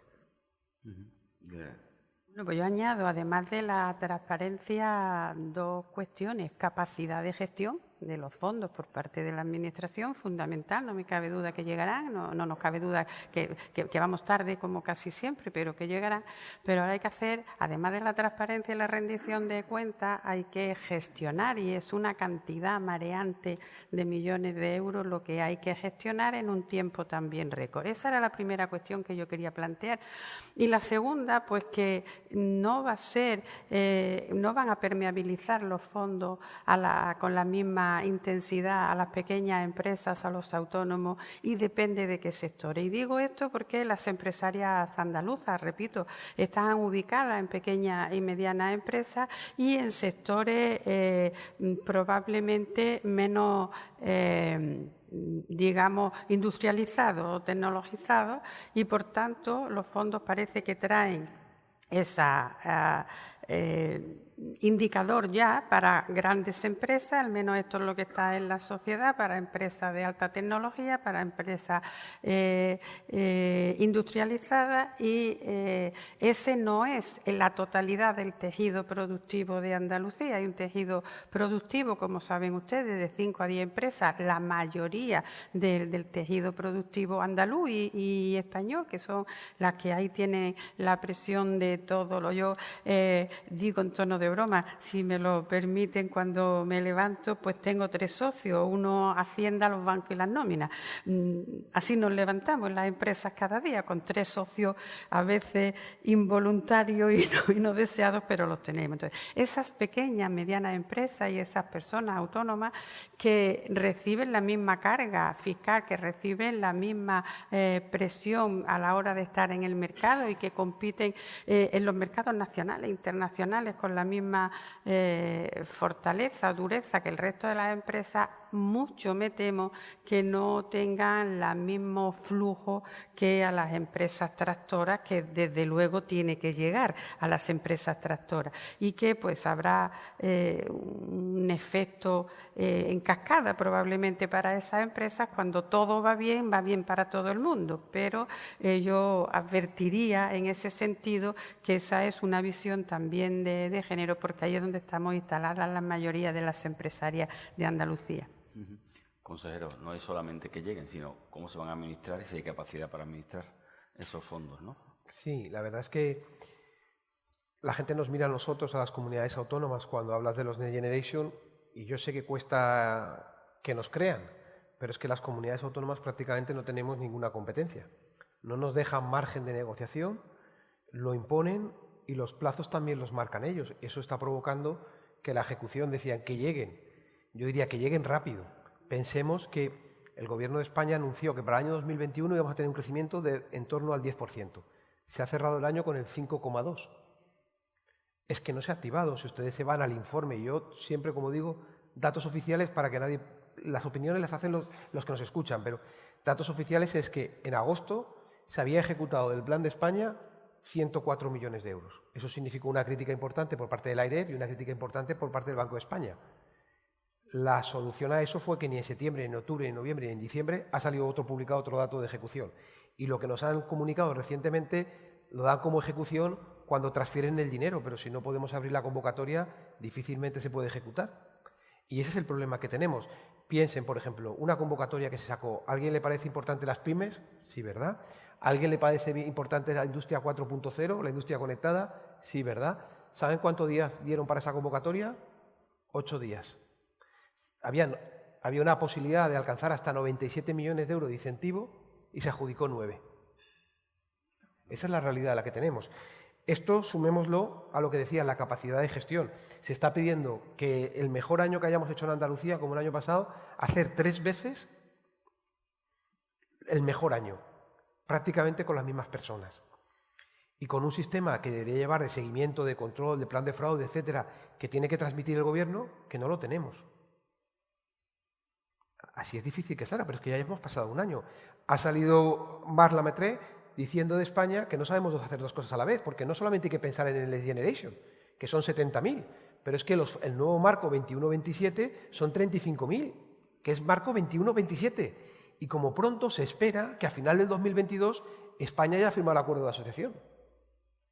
Bueno, pues yo añado, además de la transparencia, 2 cuestiones. Capacidad de gestión de los fondos por parte de la Administración, fundamental, no me cabe duda que llegarán, no nos cabe duda que vamos tarde como casi siempre, pero que llegarán. Pero ahora hay que hacer, además de la transparencia y la rendición de cuentas, hay que gestionar, y es una cantidad mareante de millones de euros lo que hay que gestionar en un tiempo también récord. Esa era la primera cuestión que yo quería plantear. Y la segunda, pues que no va a ser, no van a permeabilizar los fondos con la misma intensidad a las pequeñas empresas, a los autónomos, y depende de qué sectores. Y digo esto porque las empresarias andaluzas, repito, están ubicadas en pequeñas y medianas empresas y en sectores probablemente menos digamos, industrializados o tecnologizados, y por tanto los fondos parece que traen esa indicador ya para grandes empresas, al menos esto es lo que está en la sociedad, para empresas de alta tecnología, para empresas industrializadas, y ese no es en la totalidad del tejido productivo de Andalucía. Hay un tejido productivo, como saben ustedes, de 5 a 10 empresas, la mayoría del tejido productivo andaluz y español, que son las que ahí tienen la presión de todo lo. Yo digo en tono de broma, si me lo permiten, cuando me levanto, pues tengo 3 socios, uno Hacienda, los bancos y las nóminas. Así nos levantamos en las empresas cada día, con 3 socios a veces involuntarios y no deseados, pero los tenemos. Entonces, esas pequeñas, medianas empresas y esas personas autónomas que reciben la misma carga fiscal, que reciben la misma presión a la hora de estar en el mercado y que compiten en los mercados nacionales e internacionales con la misma fortaleza o dureza que el resto de las empresas, mucho me temo que no tengan el mismo flujo que a las empresas tractoras, que desde luego tiene que llegar a las empresas tractoras, y que pues habrá un efecto en cascada probablemente para esas empresas. Cuando todo va bien para todo el mundo, pero yo advertiría en ese sentido que esa es una visión también de género, porque ahí es donde estamos instaladas la mayoría de las empresarias de Andalucía. Consejero, no es solamente que lleguen, sino cómo se van a administrar y si hay capacidad para administrar esos fondos, ¿no? Sí, la verdad es que la gente nos mira a nosotros, a las comunidades autónomas, cuando hablas de los Next Generation, y yo sé que cuesta que nos crean, pero es que las comunidades autónomas prácticamente no tenemos ninguna competencia. No nos dejan margen de negociación, lo imponen y los plazos también los marcan ellos. Eso está provocando que la ejecución, decían, que lleguen. Yo diría que lleguen rápido. Pensemos que el Gobierno de España anunció que para el año 2021 íbamos a tener un crecimiento de en torno al 10%. Se ha cerrado el año con el 5,2%. Es que no se ha activado. Si ustedes se van al informe, y yo siempre, como digo, datos oficiales para que nadie... Las opiniones las hacen los que nos escuchan, pero datos oficiales es que en agosto se había ejecutado del Plan de España 104 millones de euros. Eso significó una crítica importante por parte del AIREF y una crítica importante por parte del Banco de España. La solución a eso fue que ni en septiembre, ni en octubre, ni en noviembre, ni en diciembre ha salido publicado otro dato de ejecución. Y lo que nos han comunicado recientemente lo dan como ejecución cuando transfieren el dinero, pero si no podemos abrir la convocatoria, difícilmente se puede ejecutar. Y ese es el problema que tenemos. Piensen, por ejemplo, una convocatoria que se sacó. ¿A alguien le parece importante las pymes? Sí, ¿verdad? ¿A alguien le parece importante la industria 4.0, la industria conectada? Sí, ¿verdad? ¿Saben cuántos días dieron para esa convocatoria? 8 días. Había una posibilidad de alcanzar hasta 97 millones de euros de incentivo y se adjudicó 9. Esa es la realidad la que tenemos. Esto sumémoslo a lo que decía, la capacidad de gestión. Se está pidiendo que el mejor año que hayamos hecho en Andalucía, como el año pasado, hacer 3 veces el mejor año, prácticamente con las mismas personas. Y con un sistema que debería llevar de seguimiento, de control, de plan de fraude, etcétera, que tiene que transmitir el Gobierno, que no lo tenemos. Así es difícil que salga, pero es que ya hemos pasado un año. Ha salido Marc Lamettrie diciendo de España que no sabemos hacer 2 cosas a la vez, porque no solamente hay que pensar en el Next Generation, que son 70.000, pero es que el nuevo marco 21-27 son 35.000, que es marco 21-27. Y como pronto se espera que a final del 2022 España haya firmado el acuerdo de asociación.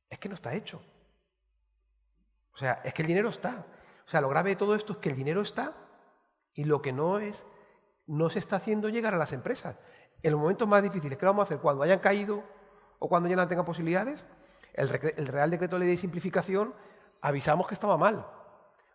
Es que no está hecho. O sea, es que el dinero está. O sea, lo grave de todo esto es que el dinero está y lo que no se está haciendo llegar a las empresas. En los momentos más difíciles, ¿qué vamos a hacer? Cuando hayan caído o cuando ya no tengan posibilidades, el Real Decreto de Ley de Simplificación avisamos que estaba mal.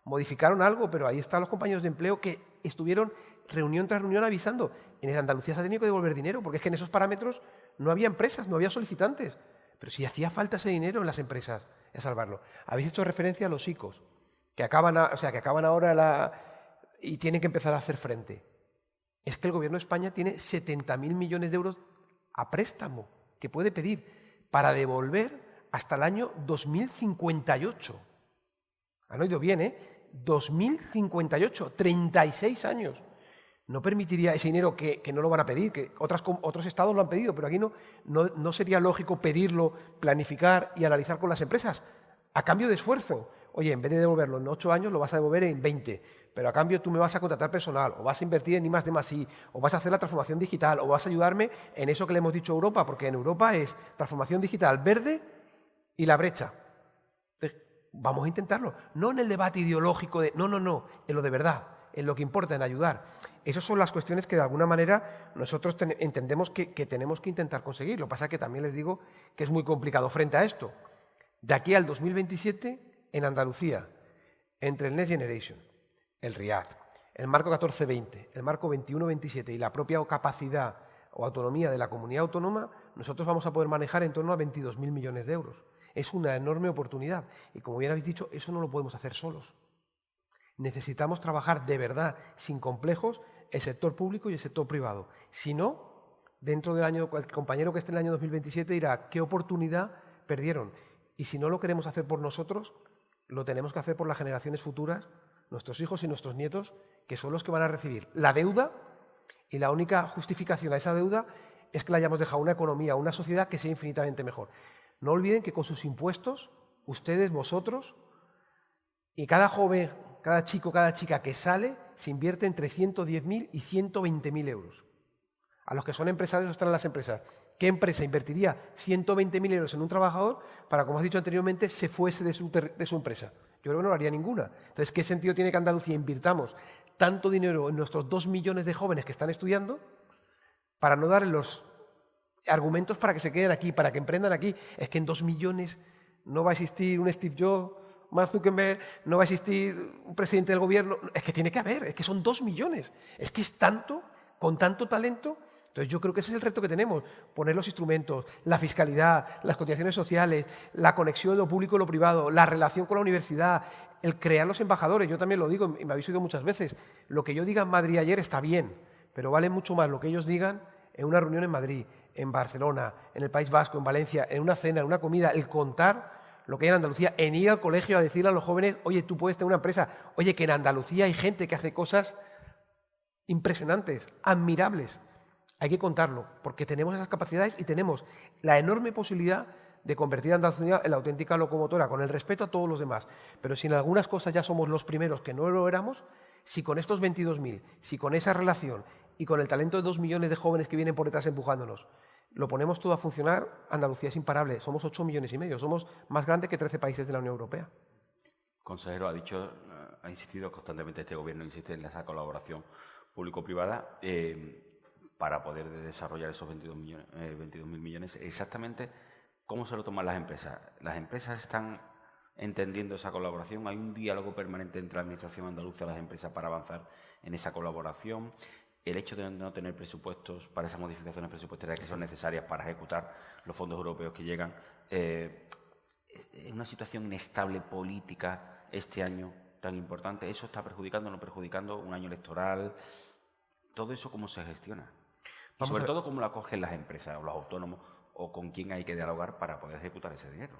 Modificaron algo, pero ahí están los compañeros de empleo que estuvieron reunión tras reunión avisando. En Andalucía se ha tenido que devolver dinero, porque es que en esos parámetros no había empresas, no había solicitantes. Pero si hacía falta ese dinero en las empresas, es salvarlo. Habéis hecho referencia a los ICOs, que acaban ahora y tienen que empezar a hacer frente. Es que el Gobierno de España tiene 70.000 millones de euros a préstamo que puede pedir para devolver hasta el año 2058. Han oído bien, ¿eh? 2058, 36 años. No permitiría ese dinero que no lo van a pedir, que otros estados lo han pedido, pero aquí no sería lógico pedirlo, planificar y analizar con las empresas a cambio de esfuerzo, oye, en vez de devolverlo en 8 años, lo vas a devolver en 20, pero a cambio tú me vas a contratar personal, o vas a invertir en I+D+I, o vas a hacer la transformación digital, o vas a ayudarme en eso que le hemos dicho a Europa, porque en Europa es transformación digital verde y la brecha. Entonces, vamos a intentarlo, no en el debate ideológico de no, en lo de verdad, en lo que importa, en ayudar. Esas son las cuestiones que de alguna manera nosotros entendemos que tenemos que intentar conseguir. Lo que pasa es que también les digo que es muy complicado frente a esto. De aquí al 2027, en Andalucía, entre el Next Generation, el REACT, el marco 14-20, el marco 21-27 y la propia capacidad o autonomía de la comunidad autónoma, nosotros vamos a poder manejar en torno a 22.000 millones de euros. Es una enorme oportunidad y, como bien habéis dicho, eso no lo podemos hacer solos. Necesitamos trabajar de verdad, sin complejos, el sector público y el sector privado. Si no, dentro del año, el compañero que esté en el año 2027 dirá qué oportunidad perdieron. Y si no lo queremos hacer por nosotros, lo tenemos que hacer por las generaciones futuras, nuestros hijos y nuestros nietos, que son los que van a recibir la deuda, y la única justificación a esa deuda es que le hayamos dejado una economía, una sociedad que sea infinitamente mejor. No olviden que con sus impuestos, ustedes, vosotros, y cada joven, cada chico, cada chica que sale, se invierte entre 110.000 y 120.000 euros. A los que son empresarios están en las empresas. ¿Qué empresa invertiría 120.000 euros en un trabajador para, como has dicho anteriormente, se fuese de su empresa? Yo creo que no lo haría ninguna. Entonces, ¿qué sentido tiene que Andalucía invirtamos tanto dinero en nuestros 2 millones de jóvenes que están estudiando para no darles los argumentos para que se queden aquí, para que emprendan aquí? Es que en 2 millones no va a existir un Steve Jobs, Mark Zuckerberg, no va a existir un presidente del gobierno. Es que tiene que haber, es que son 2 millones. Es que es tanto, con tanto talento. Entonces yo creo que ese es el reto que tenemos, poner los instrumentos, la fiscalidad, las cotizaciones sociales, la conexión de lo público y lo privado, la relación con la universidad, el crear los embajadores. Yo también lo digo y me habéis oído muchas veces, lo que yo diga en Madrid ayer está bien, pero vale mucho más lo que ellos digan en una reunión en Madrid, en Barcelona, en el País Vasco, en Valencia, en una cena, en una comida, el contar lo que hay en Andalucía, en ir al colegio a decirle a los jóvenes, oye, tú puedes tener una empresa, oye, que en Andalucía hay gente que hace cosas impresionantes, admirables. Hay que contarlo, porque tenemos esas capacidades y tenemos la enorme posibilidad de convertir a Andalucía en la auténtica locomotora, con el respeto a todos los demás. Pero si en algunas cosas ya somos los primeros que no lo éramos, si con estos 22.000, si con esa relación y con el talento de 2 millones de jóvenes que vienen por detrás empujándonos, lo ponemos todo a funcionar, Andalucía es imparable. Somos 8,5 millones, somos más grandes que 13 países de la Unión Europea. Consejero, ha insistido constantemente, este Gobierno insiste en esa colaboración público-privada para poder desarrollar esos 22.000 millones. Exactamente, ¿cómo se lo toman las empresas? ¿Las empresas están entendiendo esa colaboración? ¿Hay un diálogo permanente entre la Administración andaluza y las empresas para avanzar en esa colaboración? El hecho de no tener presupuestos para esas modificaciones presupuestarias que son necesarias para ejecutar los fondos europeos que llegan, en una situación inestable política este año tan importante, ¿eso está perjudicando o no perjudicando un año electoral? ¿Todo eso cómo se gestiona? Y sobre todo, ¿cómo lo acogen las empresas o los autónomos o con quién hay que dialogar para poder ejecutar ese dinero?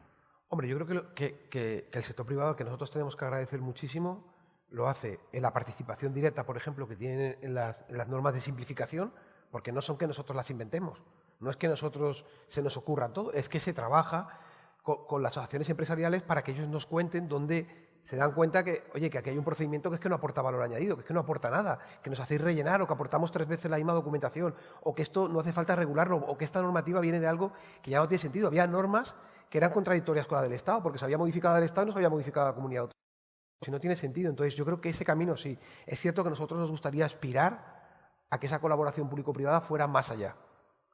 Hombre, yo creo que el sector privado, que nosotros tenemos que agradecer muchísimo, lo hace en la participación directa, por ejemplo, que tienen en las normas de simplificación, porque no son que nosotros las inventemos, no es que nosotros se nos ocurra todo, es que se trabaja con las asociaciones empresariales para que ellos nos cuenten dónde se dan cuenta que, oye, que aquí hay un procedimiento que es que no aporta valor añadido, que es que no aporta nada, que nos hacéis rellenar o que aportamos 3 veces la misma documentación o que esto no hace falta regularlo o que esta normativa viene de algo que ya no tiene sentido. Había normas que eran contradictorias con la del Estado porque se había modificado la del Estado y no se había modificado la comunidad autónoma. Si no tiene sentido. Entonces yo creo que ese camino sí. Es cierto que a nosotros nos gustaría aspirar a que esa colaboración público-privada fuera más allá.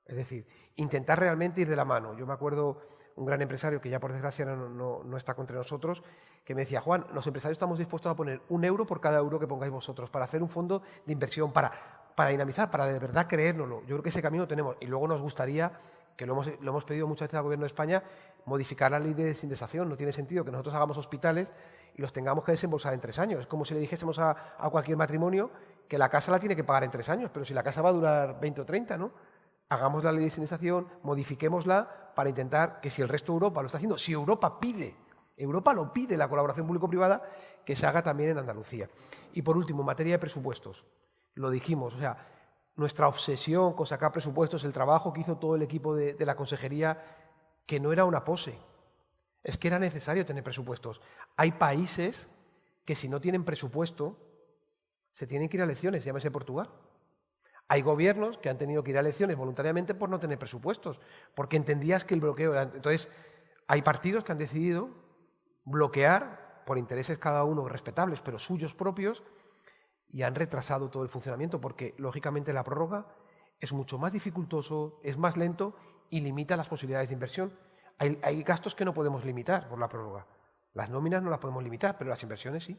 Es decir, intentar realmente ir de la mano. Yo me acuerdo un gran empresario que ya por desgracia no está entre nosotros, que me decía, Juan, los empresarios estamos dispuestos a poner 1 euro por cada euro que pongáis vosotros para hacer un fondo de inversión, para dinamizar, para de verdad creérnoslo. Yo creo que ese camino tenemos. Y luego nos gustaría, que lo hemos pedido muchas veces al Gobierno de España, modificar la ley de desindexación. No tiene sentido que nosotros hagamos hospitales y los tengamos que desembolsar en 3 años. Es como si le dijésemos a cualquier matrimonio que la casa la tiene que pagar en 3 años, pero si la casa va a durar 20 o 30, ¿no? Hagamos la ley de desindexación, modifiquémosla para intentar que si el resto de Europa lo está haciendo, si Europa lo pide la colaboración público-privada, que se haga también en Andalucía. Y por último, en materia de presupuestos, lo dijimos, o sea, nuestra obsesión con sacar presupuestos, el trabajo que hizo todo el equipo de la consejería, que no era una pose. Es que era necesario tener presupuestos. Hay países que si no tienen presupuesto se tienen que ir a elecciones, llámese Portugal. Hay gobiernos que han tenido que ir a elecciones voluntariamente por no tener presupuestos, porque entendías que el bloqueo era... Entonces, hay partidos que han decidido bloquear, por intereses cada uno respetables, pero suyos propios, y han retrasado todo el funcionamiento, porque, lógicamente, la prórroga es mucho más dificultoso, es más lento y limita las posibilidades de inversión. Hay gastos que no podemos limitar por la prórroga. Las nóminas no las podemos limitar, pero las inversiones sí.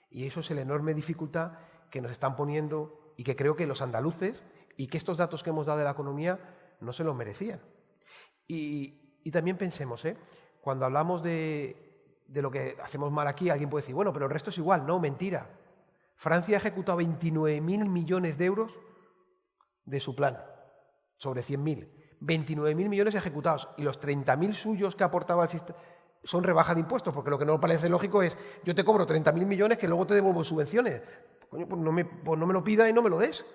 Y eso es la enorme dificultad que nos están poniendo y que creo que los andaluces y que estos datos que hemos dado de la economía no se los merecían. Y también pensemos, cuando hablamos de lo que hacemos mal aquí, alguien puede decir, bueno, pero el resto es igual. No, mentira. Francia ha ejecutado 29.000 millones de euros de su plan, sobre 100.000. 29.000 millones ejecutados y los 30.000 suyos que aportaba el sistema son rebaja de impuestos, porque lo que no parece lógico es yo te cobro 30.000 millones que luego te devuelvo subvenciones. Coño, pues no me lo pidas y no me lo des.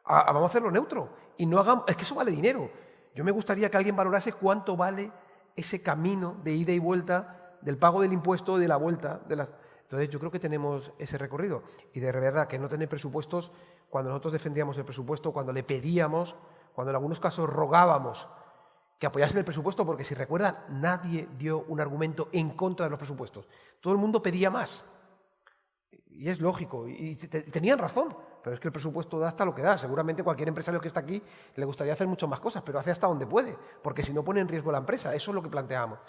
Vamos a hacerlo neutro. Y no hagamos, es que eso vale dinero. Yo me gustaría que alguien valorase cuánto vale ese camino de ida y vuelta del pago del impuesto, de la vuelta. Entonces yo creo que tenemos ese recorrido. Y de verdad que no tener presupuestos, cuando nosotros defendíamos el presupuesto, cuando le pedíamos, cuando en algunos casos rogábamos que apoyasen el presupuesto, porque si recuerdan, nadie dio un argumento en contra de los presupuestos. Todo el mundo pedía más. Y es lógico, y tenían razón, pero es que el presupuesto da hasta lo que da. Seguramente cualquier empresario que está aquí le gustaría hacer muchas más cosas, pero hace hasta donde puede, porque si no pone en riesgo la empresa. Eso es lo que planteábamos.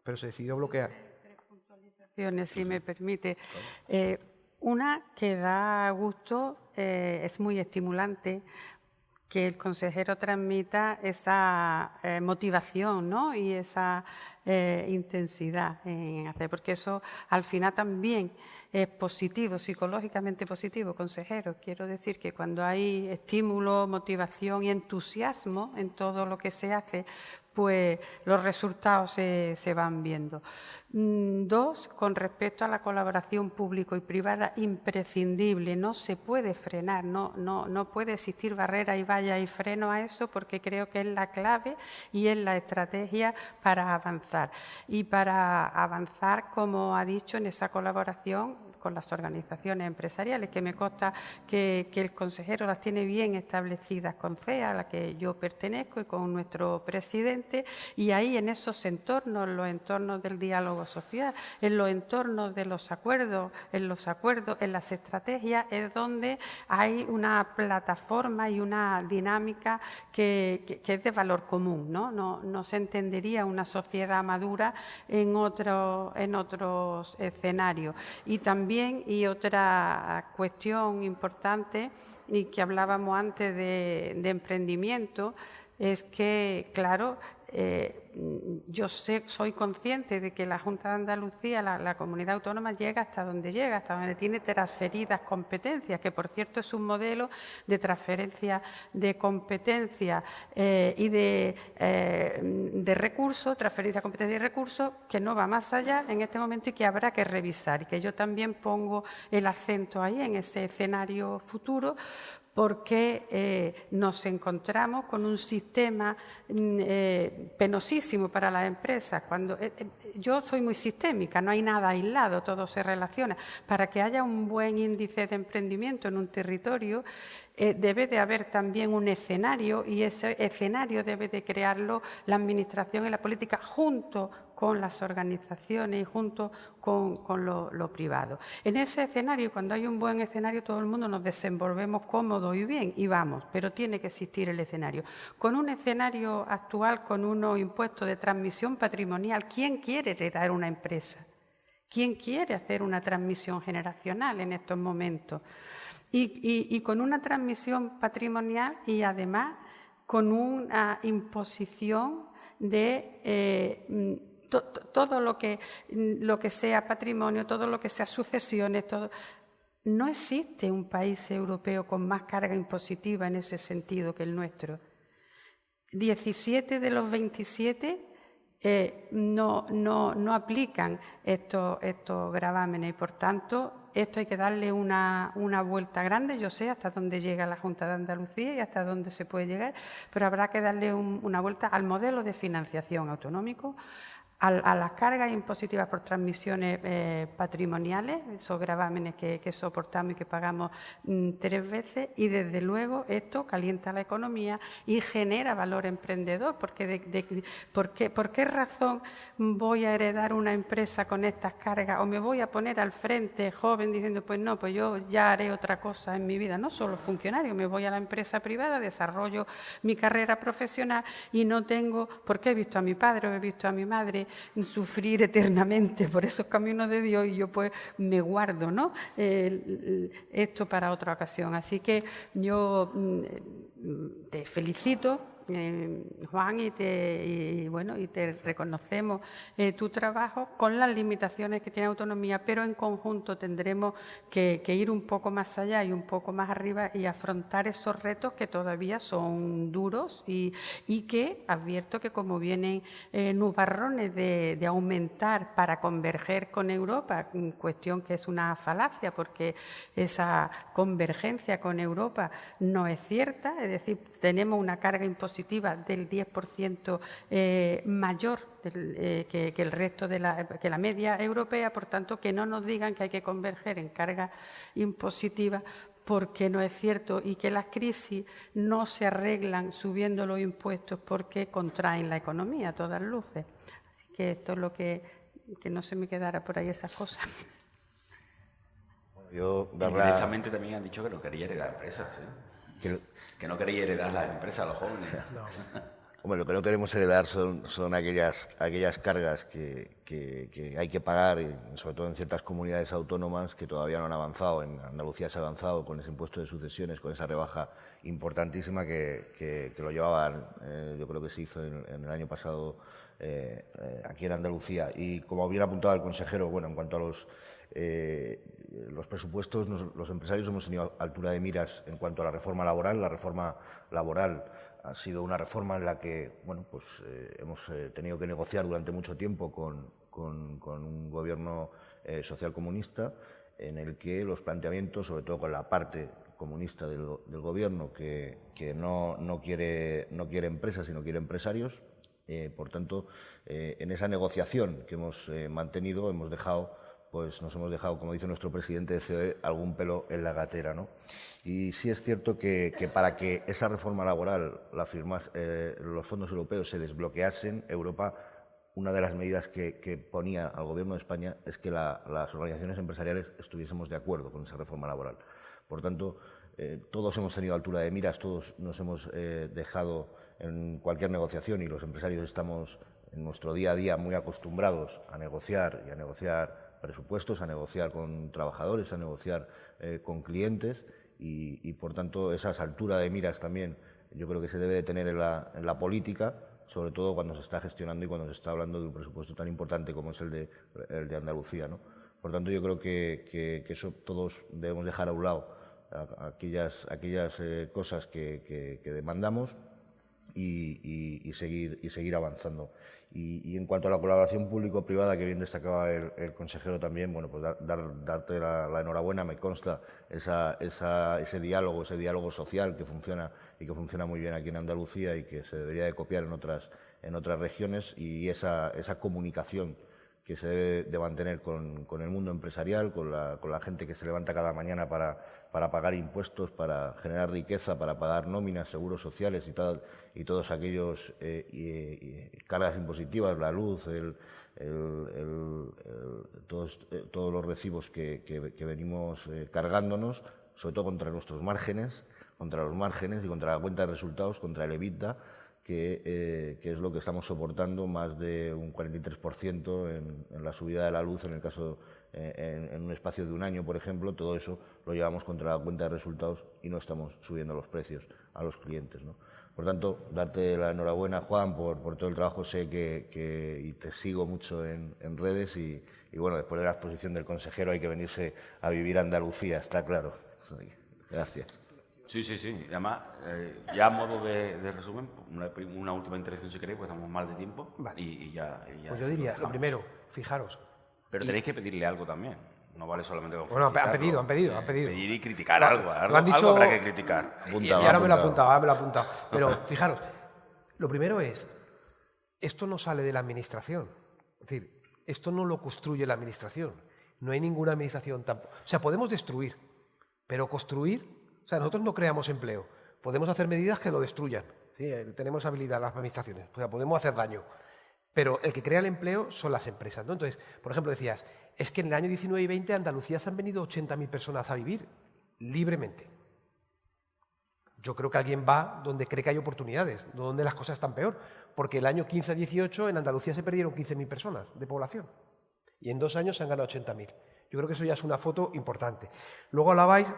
Pero se decidió bloquear. Tres puntualizaciones, si me permite. Una que da gusto, es muy estimulante, que el consejero transmita esa motivación, ¿no? Y esa intensidad en hacer, porque eso al final también es positivo, psicológicamente positivo, consejero. Quiero decir que cuando hay estímulo, motivación y entusiasmo en todo lo que se hace, pues los resultados se van viendo. Dos, con respecto a la colaboración público y privada, imprescindible, no se puede frenar, no puede existir barrera y valla y freno a eso, porque creo que es la clave y es la estrategia para avanzar. Y para avanzar, como ha dicho, en esa colaboración con las organizaciones empresariales, que me consta que el consejero las tiene bien establecidas con CEA, a la que yo pertenezco, y con nuestro presidente, y ahí en esos entornos, los entornos del diálogo social, en los entornos de los acuerdos, en las estrategias, es donde hay una plataforma y una dinámica que es de valor común, ¿no? No se entendería una sociedad madura en otros escenarios. Y también, y otra cuestión importante, y que hablábamos antes de emprendimiento, es que, claro, yo soy consciente de que la Junta de Andalucía, la comunidad autónoma, llega hasta donde tiene transferidas competencias, que por cierto es un modelo de transferencia de competencias y de recursos, transferencia de competencias y recursos, que no va más allá en este momento y que habrá que revisar, y que yo también pongo el acento ahí en ese escenario futuro, porque nos encontramos con un sistema penosísimo para las empresas. Yo soy muy sistémica, no hay nada aislado, todo se relaciona. Para que haya un buen índice de emprendimiento en un territorio, debe de haber también un escenario, y ese escenario debe de crearlo la Administración y la política junto con las organizaciones y junto con lo privado. En ese escenario, cuando hay un buen escenario, todo el mundo nos desenvolvemos cómodos y bien, y vamos, pero tiene que existir el escenario. Con un escenario actual, con unos impuestos de transmisión patrimonial, ¿quién quiere heredar una empresa? ¿Quién quiere hacer una transmisión generacional en estos momentos? Y con una transmisión patrimonial y además con una imposición de todo lo que sea patrimonio, todo lo que sea sucesiones, todo. No existe un país europeo con más carga impositiva en ese sentido que el nuestro. 17 de los 27 no aplican estos gravámenes, y por tanto esto hay que darle una vuelta grande. Yo sé hasta dónde llega la Junta de Andalucía y hasta dónde se puede llegar, pero habrá que darle una vuelta al modelo de financiación autonómico, a las cargas impositivas por transmisiones patrimoniales, esos gravámenes que soportamos y que pagamos 3 veces, y desde luego esto calienta la economía y genera valor emprendedor, porque ¿por qué razón voy a heredar una empresa con estas cargas o me voy a poner al frente joven diciendo pues no, pues yo ya haré otra cosa en mi vida, no solo funcionario, me voy a la empresa privada, desarrollo mi carrera profesional y no tengo, porque he visto a mi padre o he visto a mi madre sufrir eternamente por esos caminos de Dios y yo pues me guardo, ¿no? Esto para otra ocasión. Así que yo te felicito, Juan, y te reconocemos tu trabajo con las limitaciones que tiene autonomía, pero en conjunto tendremos que ir un poco más allá y un poco más arriba y afrontar esos retos que todavía son duros y que advierto que como vienen nubarrones de aumentar para converger con Europa, cuestión que es una falacia porque esa convergencia con Europa no es cierta, es decir, tenemos una carga impositiva del 10% mayor que el resto de la media europea, por tanto, que no nos digan que hay que converger en carga impositiva porque no es cierto y que las crisis no se arreglan subiendo los impuestos porque contraen la economía a todas luces. Así que esto es lo que no se me quedara por ahí esas cosas. Yo directamente también han dicho que no quería heredar empresas, ¿eh? Que no quería heredar las empresas a los jóvenes. No. Hombre, lo que no queremos heredar son aquellas cargas que hay que pagar, sobre todo en ciertas comunidades autónomas que todavía no han avanzado. En Andalucía se ha avanzado con ese impuesto de sucesiones, con esa rebaja importantísima que lo llevaban, yo creo que se hizo en el año pasado aquí en Andalucía. Y como bien apuntaba el consejero, bueno, en cuanto a los presupuestos, los empresarios hemos tenido altura de miras en cuanto a la reforma laboral. La reforma laboral ha sido una reforma en la que bueno, pues, hemos tenido que negociar durante mucho tiempo con un gobierno socialcomunista, en el que los planteamientos, sobre todo con la parte comunista del gobierno, que no quiere empresas, sino quiere empresarios. Por tanto, en esa negociación que hemos mantenido nos hemos dejado, como dice nuestro presidente de COE, algún pelo en la gatera, ¿no? Y sí es cierto que para que esa reforma laboral los fondos europeos se desbloqueasen, Europa, una de las medidas que ponía al Gobierno de España es que las organizaciones empresariales estuviésemos de acuerdo con esa reforma laboral. Por tanto, todos hemos tenido altura de miras, todos nos hemos dejado en cualquier negociación y los empresarios estamos en nuestro día a día muy acostumbrados a negociar presupuestos, a negociar con trabajadores, a negociar con clientes y por tanto esas alturas de miras también yo creo que se debe de tener en la política, sobre todo cuando se está gestionando y cuando se está hablando de un presupuesto tan importante como es el de Andalucía, ¿no? Por tanto, yo creo que eso todos debemos dejar a un lado aquellas cosas que demandamos y seguir avanzando. Y en cuanto a la colaboración público-privada, que bien destacaba el consejero también, bueno, pues darte la enhorabuena. Me consta ese diálogo social que funciona y que funciona muy bien aquí en Andalucía y que se debería de copiar en otras regiones, y esa comunicación que se debe de mantener con el mundo empresarial, con la gente que se levanta cada mañana para pagar impuestos, para generar riqueza, para pagar nóminas, seguros sociales y todos aquellos cargas impositivas, la luz, todos los recibos que venimos cargándonos, sobre todo contra nuestros márgenes, contra los márgenes y contra la cuenta de resultados, contra el EBITDA, que es lo que estamos soportando, más de un 43% en la subida de la luz, en el caso en un espacio de un año, por ejemplo. Todo eso lo llevamos contra la cuenta de resultados y no estamos subiendo los precios a los clientes, ¿no? Por tanto, darte la enhorabuena, Juan, por todo el trabajo. Sé y te sigo mucho en redes y bueno, después de la exposición del consejero hay que venirse a vivir a Andalucía, está claro. Gracias. Sí. Además, ya a modo de resumen, una última intervención si queréis, porque estamos mal de tiempo. Vale. Y ya pues yo diría, lo primero, fijaros. Pero tenéis que pedirle algo también. No vale solamente con Bueno, han pedido. Pedir y criticar algo. Lo han dicho, algo habrá que criticar. Y ahora me lo he apuntado. Pero fijaros, lo primero es, esto no sale de la Administración. Es decir, esto no lo construye la administración. No hay ninguna administración tampoco. O sea, podemos destruir, pero construir, o sea, nosotros no creamos empleo. Podemos hacer medidas que lo destruyan. ¿Sí? Tenemos habilidad las administraciones, o sea, podemos hacer daño. Pero el que crea el empleo son las empresas, ¿no? Entonces, por ejemplo, decías, es que en el año 19 y 20 a Andalucía se han venido 80.000 personas a vivir libremente. Yo creo que alguien va donde cree que hay oportunidades, no donde las cosas están peor. Porque el año 15-18 en Andalucía se perdieron 15.000 personas de población. Y en 2 años se han ganado 80.000. Yo creo que eso ya es una foto importante. Luego hablabais,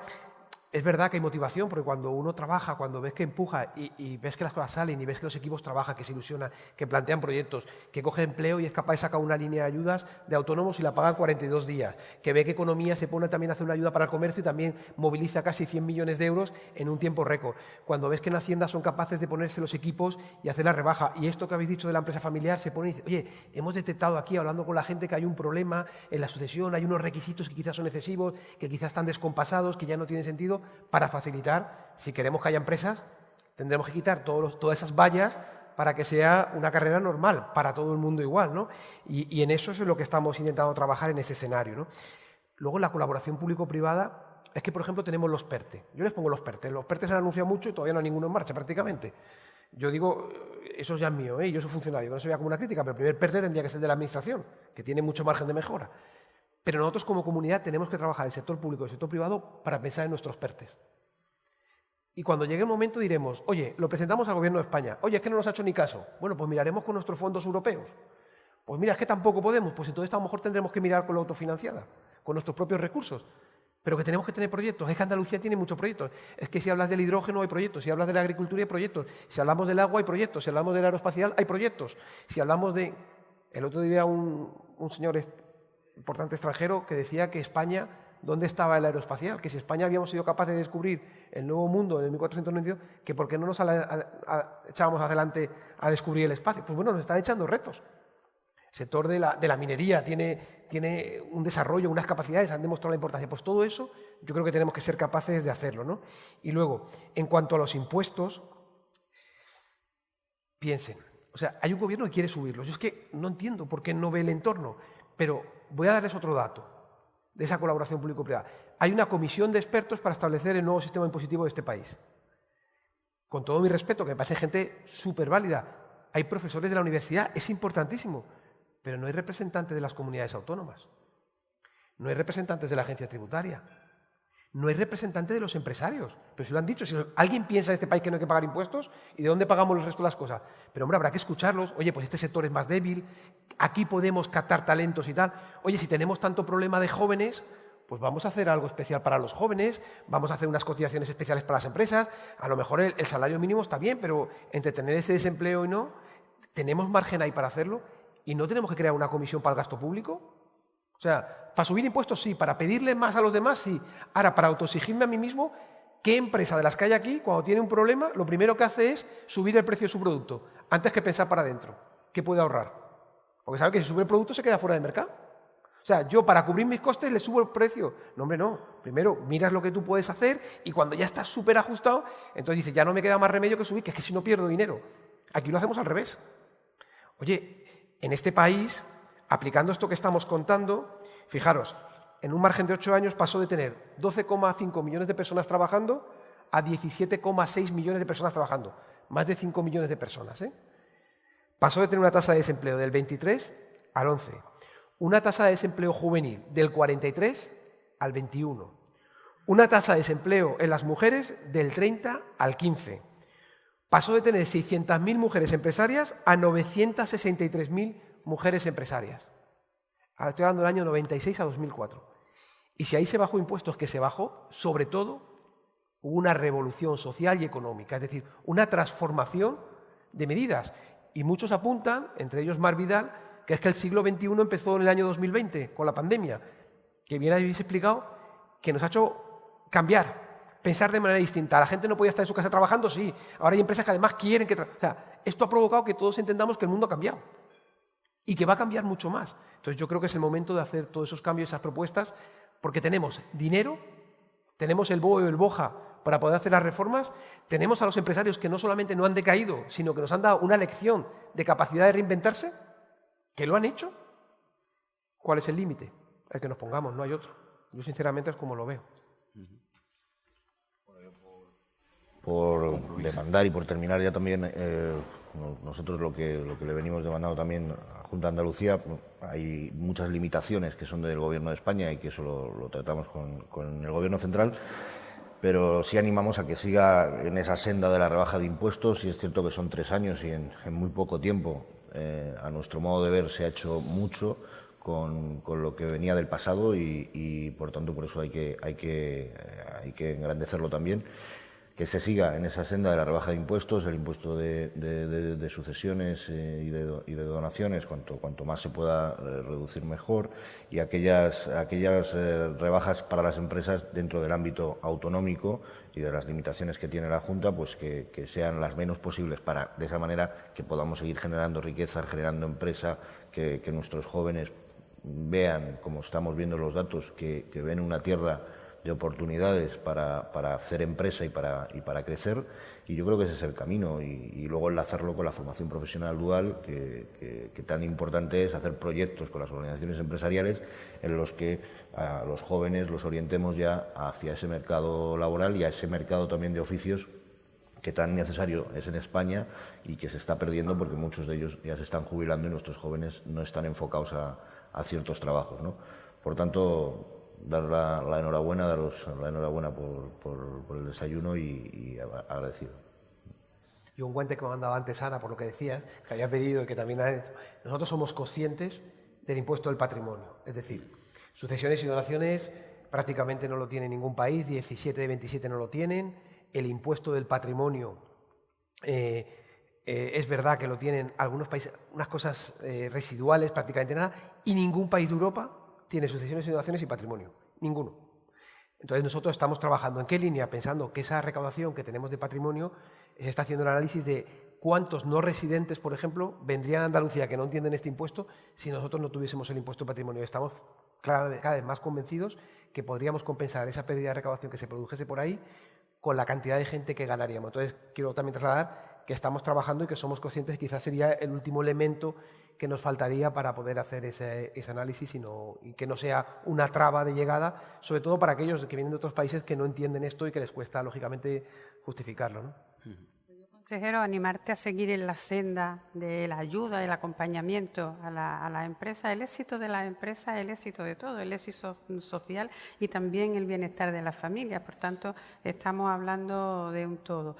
es verdad que hay motivación, porque cuando uno trabaja, cuando ves que empuja y ves que las cosas salen y ves que los equipos trabajan, que se ilusionan, que plantean proyectos, que coge empleo y es capaz de sacar una línea de ayudas de autónomos y la pagan 42 días, que ve que economía se pone también a hacer una ayuda para el comercio y también moviliza casi 100 millones de euros en un tiempo récord. Cuando ves que en Hacienda son capaces de ponerse los equipos y hacer la rebaja. Y esto que habéis dicho de la empresa familiar se pone y dice, oye, hemos detectado aquí, hablando con la gente, que hay un problema en la sucesión, hay unos requisitos que quizás son excesivos, que quizás están descompasados, que ya no tienen sentido, para facilitar, si queremos que haya empresas, tendremos que quitar todas esas vallas para que sea una carrera normal, para todo el mundo igual, ¿no? Y en eso es lo que estamos intentando trabajar en ese escenario, ¿no? Luego, la colaboración público-privada es que, por ejemplo, tenemos los PERTE. Yo les pongo los PERTE. Los PERTE se han anunciado mucho y todavía no hay ninguno en marcha, prácticamente. Yo digo, eso ya es mío, yo soy funcionario, no se vea como una crítica, pero el primer PERTE tendría que ser de la Administración, que tiene mucho margen de mejora. Pero nosotros, como comunidad, tenemos que trabajar el sector público y el sector privado para pensar en nuestros PERTEs. Y cuando llegue el momento diremos, oye, lo presentamos al Gobierno de España, oye, es que no nos ha hecho ni caso. Bueno, pues miraremos con nuestros fondos europeos. Pues mira, es que tampoco podemos, pues entonces a lo mejor tendremos que mirar con la autofinanciada, con nuestros propios recursos. Pero que tenemos que tener proyectos. Es que Andalucía tiene muchos proyectos. Es que si hablas del hidrógeno hay proyectos, si hablas de la agricultura hay proyectos, si hablamos del agua hay proyectos, si hablamos del aeroespacial hay proyectos, si hablamos de... El otro día un señor importante extranjero que decía que España... ¿Dónde estaba el aeroespacial? Que si España habíamos sido capaces de descubrir el nuevo mundo en el 1492, que ¿por qué no nos echábamos adelante a descubrir el espacio? Pues bueno, nos están echando retos. El sector de la minería tiene un desarrollo, unas capacidades, han demostrado la importancia. Pues todo eso yo creo que tenemos que ser capaces de hacerlo, ¿no? Y luego, en cuanto a los impuestos, piensen. O sea, hay un gobierno que quiere subirlos. Yo es que no entiendo por qué no ve el entorno, pero voy a darles otro dato de esa colaboración público-privada. Hay una comisión de expertos para establecer el nuevo sistema impositivo de este país. Con todo mi respeto, que me parece gente súper válida, hay profesores de la universidad, es importantísimo, pero no hay representantes de las comunidades autónomas, no hay representantes de la agencia tributaria, no hay representantes de los empresarios. Pero si lo han dicho, si alguien piensa en este país que no hay que pagar impuestos, ¿y de dónde pagamos el resto de las cosas? Pero hombre, habrá que escucharlos. Oye, pues este sector es más débil, aquí podemos captar talentos y tal. Oye, si tenemos tanto problema de jóvenes, pues vamos a hacer algo especial para los jóvenes, vamos a hacer unas cotizaciones especiales para las empresas. A lo mejor el salario mínimo está bien, pero entre tener ese desempleo y no, tenemos margen ahí para hacerlo y no tenemos que crear una comisión para el gasto público. O sea, para subir impuestos sí, para pedirle más a los demás sí. Ahora, para autoexigirme a mí mismo, ¿qué empresa de las que hay aquí, cuando tiene un problema, lo primero que hace es subir el precio de su producto, antes que pensar para adentro? ¿Qué puede ahorrar? Porque sabe que si sube el producto se queda fuera del mercado. O sea, yo para cubrir mis costes le subo el precio. No, hombre, no. Primero miras lo que tú puedes hacer y cuando ya estás súper ajustado, entonces dices, ya no me queda más remedio que subir, que es que si no pierdo dinero. Aquí lo hacemos al revés. Oye, en este país, aplicando esto que estamos contando, fijaros, en un margen de 8 años pasó de tener 12,5 millones de personas trabajando a 17,6 millones de personas trabajando. Más de 5 millones de personas, ¿eh? Pasó de tener una tasa de desempleo del 23 al 11. Una tasa de desempleo juvenil del 43 al 21. Una tasa de desempleo en las mujeres del 30 al 15. Pasó de tener 600.000 mujeres empresarias a 963.000 mujeres empresarias. Ahora estoy hablando del año 96 a 2004. Y si ahí se bajó impuestos, que se bajó, sobre todo, hubo una revolución social y económica, es decir, una transformación de medidas. Y muchos apuntan, entre ellos Mar Vidal, que es que el siglo XXI empezó en el año 2020, con la pandemia, que bien habéis explicado, que nos ha hecho cambiar, pensar de manera distinta. La gente no podía estar en su casa trabajando, sí. Ahora hay empresas que además quieren que... O sea, esto ha provocado que todos entendamos que el mundo ha cambiado y que va a cambiar mucho más. Entonces yo creo que es el momento de hacer todos esos cambios, esas propuestas, porque tenemos dinero, tenemos el BOE o el BOJA para poder hacer las reformas, tenemos a los empresarios que no solamente no han decaído, sino que nos han dado una lección de capacidad de reinventarse, que lo han hecho, ¿Cuál es el límite? El que nos pongamos, no hay otro. Yo sinceramente es como lo veo. Por demandar y por terminar ya también, nosotros lo que le venimos demandando también a la Junta de Andalucía, hay muchas limitaciones que son del Gobierno de España y que eso lo tratamos con el Gobierno central, pero sí animamos a que siga en esa senda de la rebaja de impuestos, y es cierto que son 3 años y en muy poco tiempo, a nuestro modo de ver, se ha hecho mucho con lo que venía del pasado y por tanto por eso hay que engrandecerlo también. Que se siga en esa senda de la rebaja de impuestos, el impuesto de sucesiones y de donaciones, cuanto más se pueda reducir mejor, y aquellas rebajas para las empresas dentro del ámbito autonómico y de las limitaciones que tiene la Junta, pues que sean las menos posibles, para de esa manera que podamos seguir generando riqueza, generando empresa, que nuestros jóvenes vean, como estamos viendo los datos, que ven una tierra de oportunidades para hacer empresa y para crecer, y yo creo que ese es el camino, y luego enlazarlo con la formación profesional dual, que tan importante es hacer proyectos con las organizaciones empresariales en los que a los jóvenes los orientemos ya hacia ese mercado laboral y a ese mercado también de oficios que tan necesario es en España y que se está perdiendo porque muchos de ellos ya se están jubilando y nuestros jóvenes no están enfocados a ciertos trabajos, ¿no? Por tanto, dar la enhorabuena, daros la enhorabuena por el desayuno y agradecido. Y un guante que me ha mandado antes Ana, por lo que decías, que había pedido y que también ha hecho. Nosotros somos conscientes del impuesto del patrimonio. Es decir, sucesiones y donaciones prácticamente no lo tiene ningún país, 17 de 27 no lo tienen. El impuesto del patrimonio es verdad que lo tienen algunos países, unas cosas residuales, prácticamente nada, y ningún país de Europa tiene sucesiones y donaciones y patrimonio, ninguno. Entonces nosotros estamos trabajando en qué línea, pensando que esa recaudación que tenemos de patrimonio se está haciendo el análisis de cuántos no residentes, por ejemplo, vendrían a Andalucía que no entienden este impuesto si nosotros no tuviésemos el impuesto de patrimonio. Estamos cada vez más convencidos que podríamos compensar esa pérdida de recaudación que se produjese por ahí con la cantidad de gente que ganaríamos. Entonces quiero también trasladar que estamos trabajando y que somos conscientes que quizás sería el último elemento que nos faltaría para poder hacer ese análisis y que no sea una traba de llegada, sobre todo para aquellos que vienen de otros países que no entienden esto y que les cuesta, lógicamente, justificarlo, ¿no? Consejero, animarte a seguir en la senda de la ayuda, del acompañamiento a la empresa. El éxito de la empresa es el éxito de todo, el éxito social y también el bienestar de las familias. Por tanto, estamos hablando de un todo.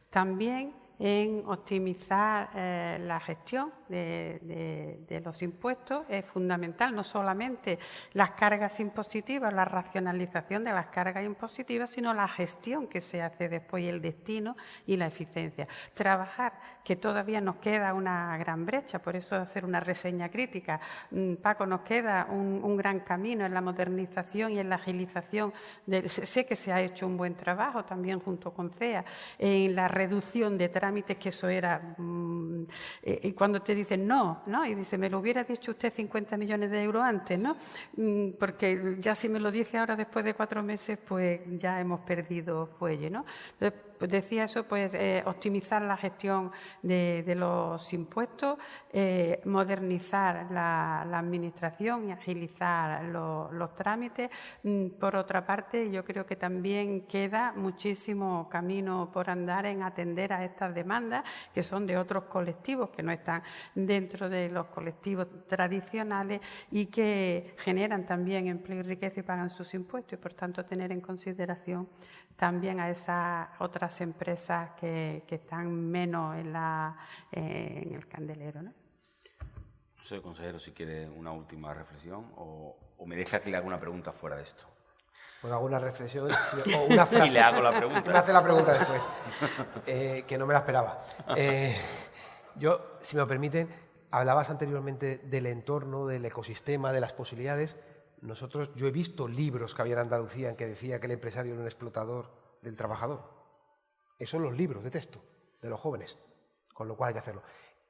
También en optimizar la gestión de los impuestos es fundamental, no solamente las cargas impositivas, la racionalización de las cargas impositivas, sino la gestión que se hace después, el destino y la eficiencia. Trabajar, que todavía nos queda una gran brecha, por eso hacer una reseña crítica. Paco, nos queda un gran camino en la modernización y en la agilización. Sé que se ha hecho un buen trabajo también junto con CEA en la reducción de trámites, que eso era... y cuando te dicen no, y dice, me lo hubiera dicho usted 50 millones de euros antes, ¿no? Porque ya si me lo dice ahora después de 4 meses, pues ya hemos perdido fuelle, ¿no? Entonces, pues decía eso, pues optimizar la gestión de los impuestos, modernizar la administración y agilizar los trámites. Por otra parte, yo creo que también queda muchísimo camino por andar en atender a estas demandas que son de otros colectivos que no están dentro de los colectivos tradicionales y que generan también empleo y riqueza y pagan sus impuestos, y por tanto tener en consideración también a esas otras empresas que están menos en el candelero, ¿no? No sé, consejero, si quiere una última reflexión o me deja que le haga una pregunta fuera de esto. Pues hago una reflexión o una frase. Y le hago la pregunta. Me hace la pregunta después, que no me la esperaba. Yo, si me lo permiten, hablabas anteriormente del entorno, del ecosistema, de las posibilidades. Yo he visto libros que había en Andalucía en que decía que el empresario era un explotador del trabajador. Esos son los libros de texto de los jóvenes, con lo cual hay que hacerlo.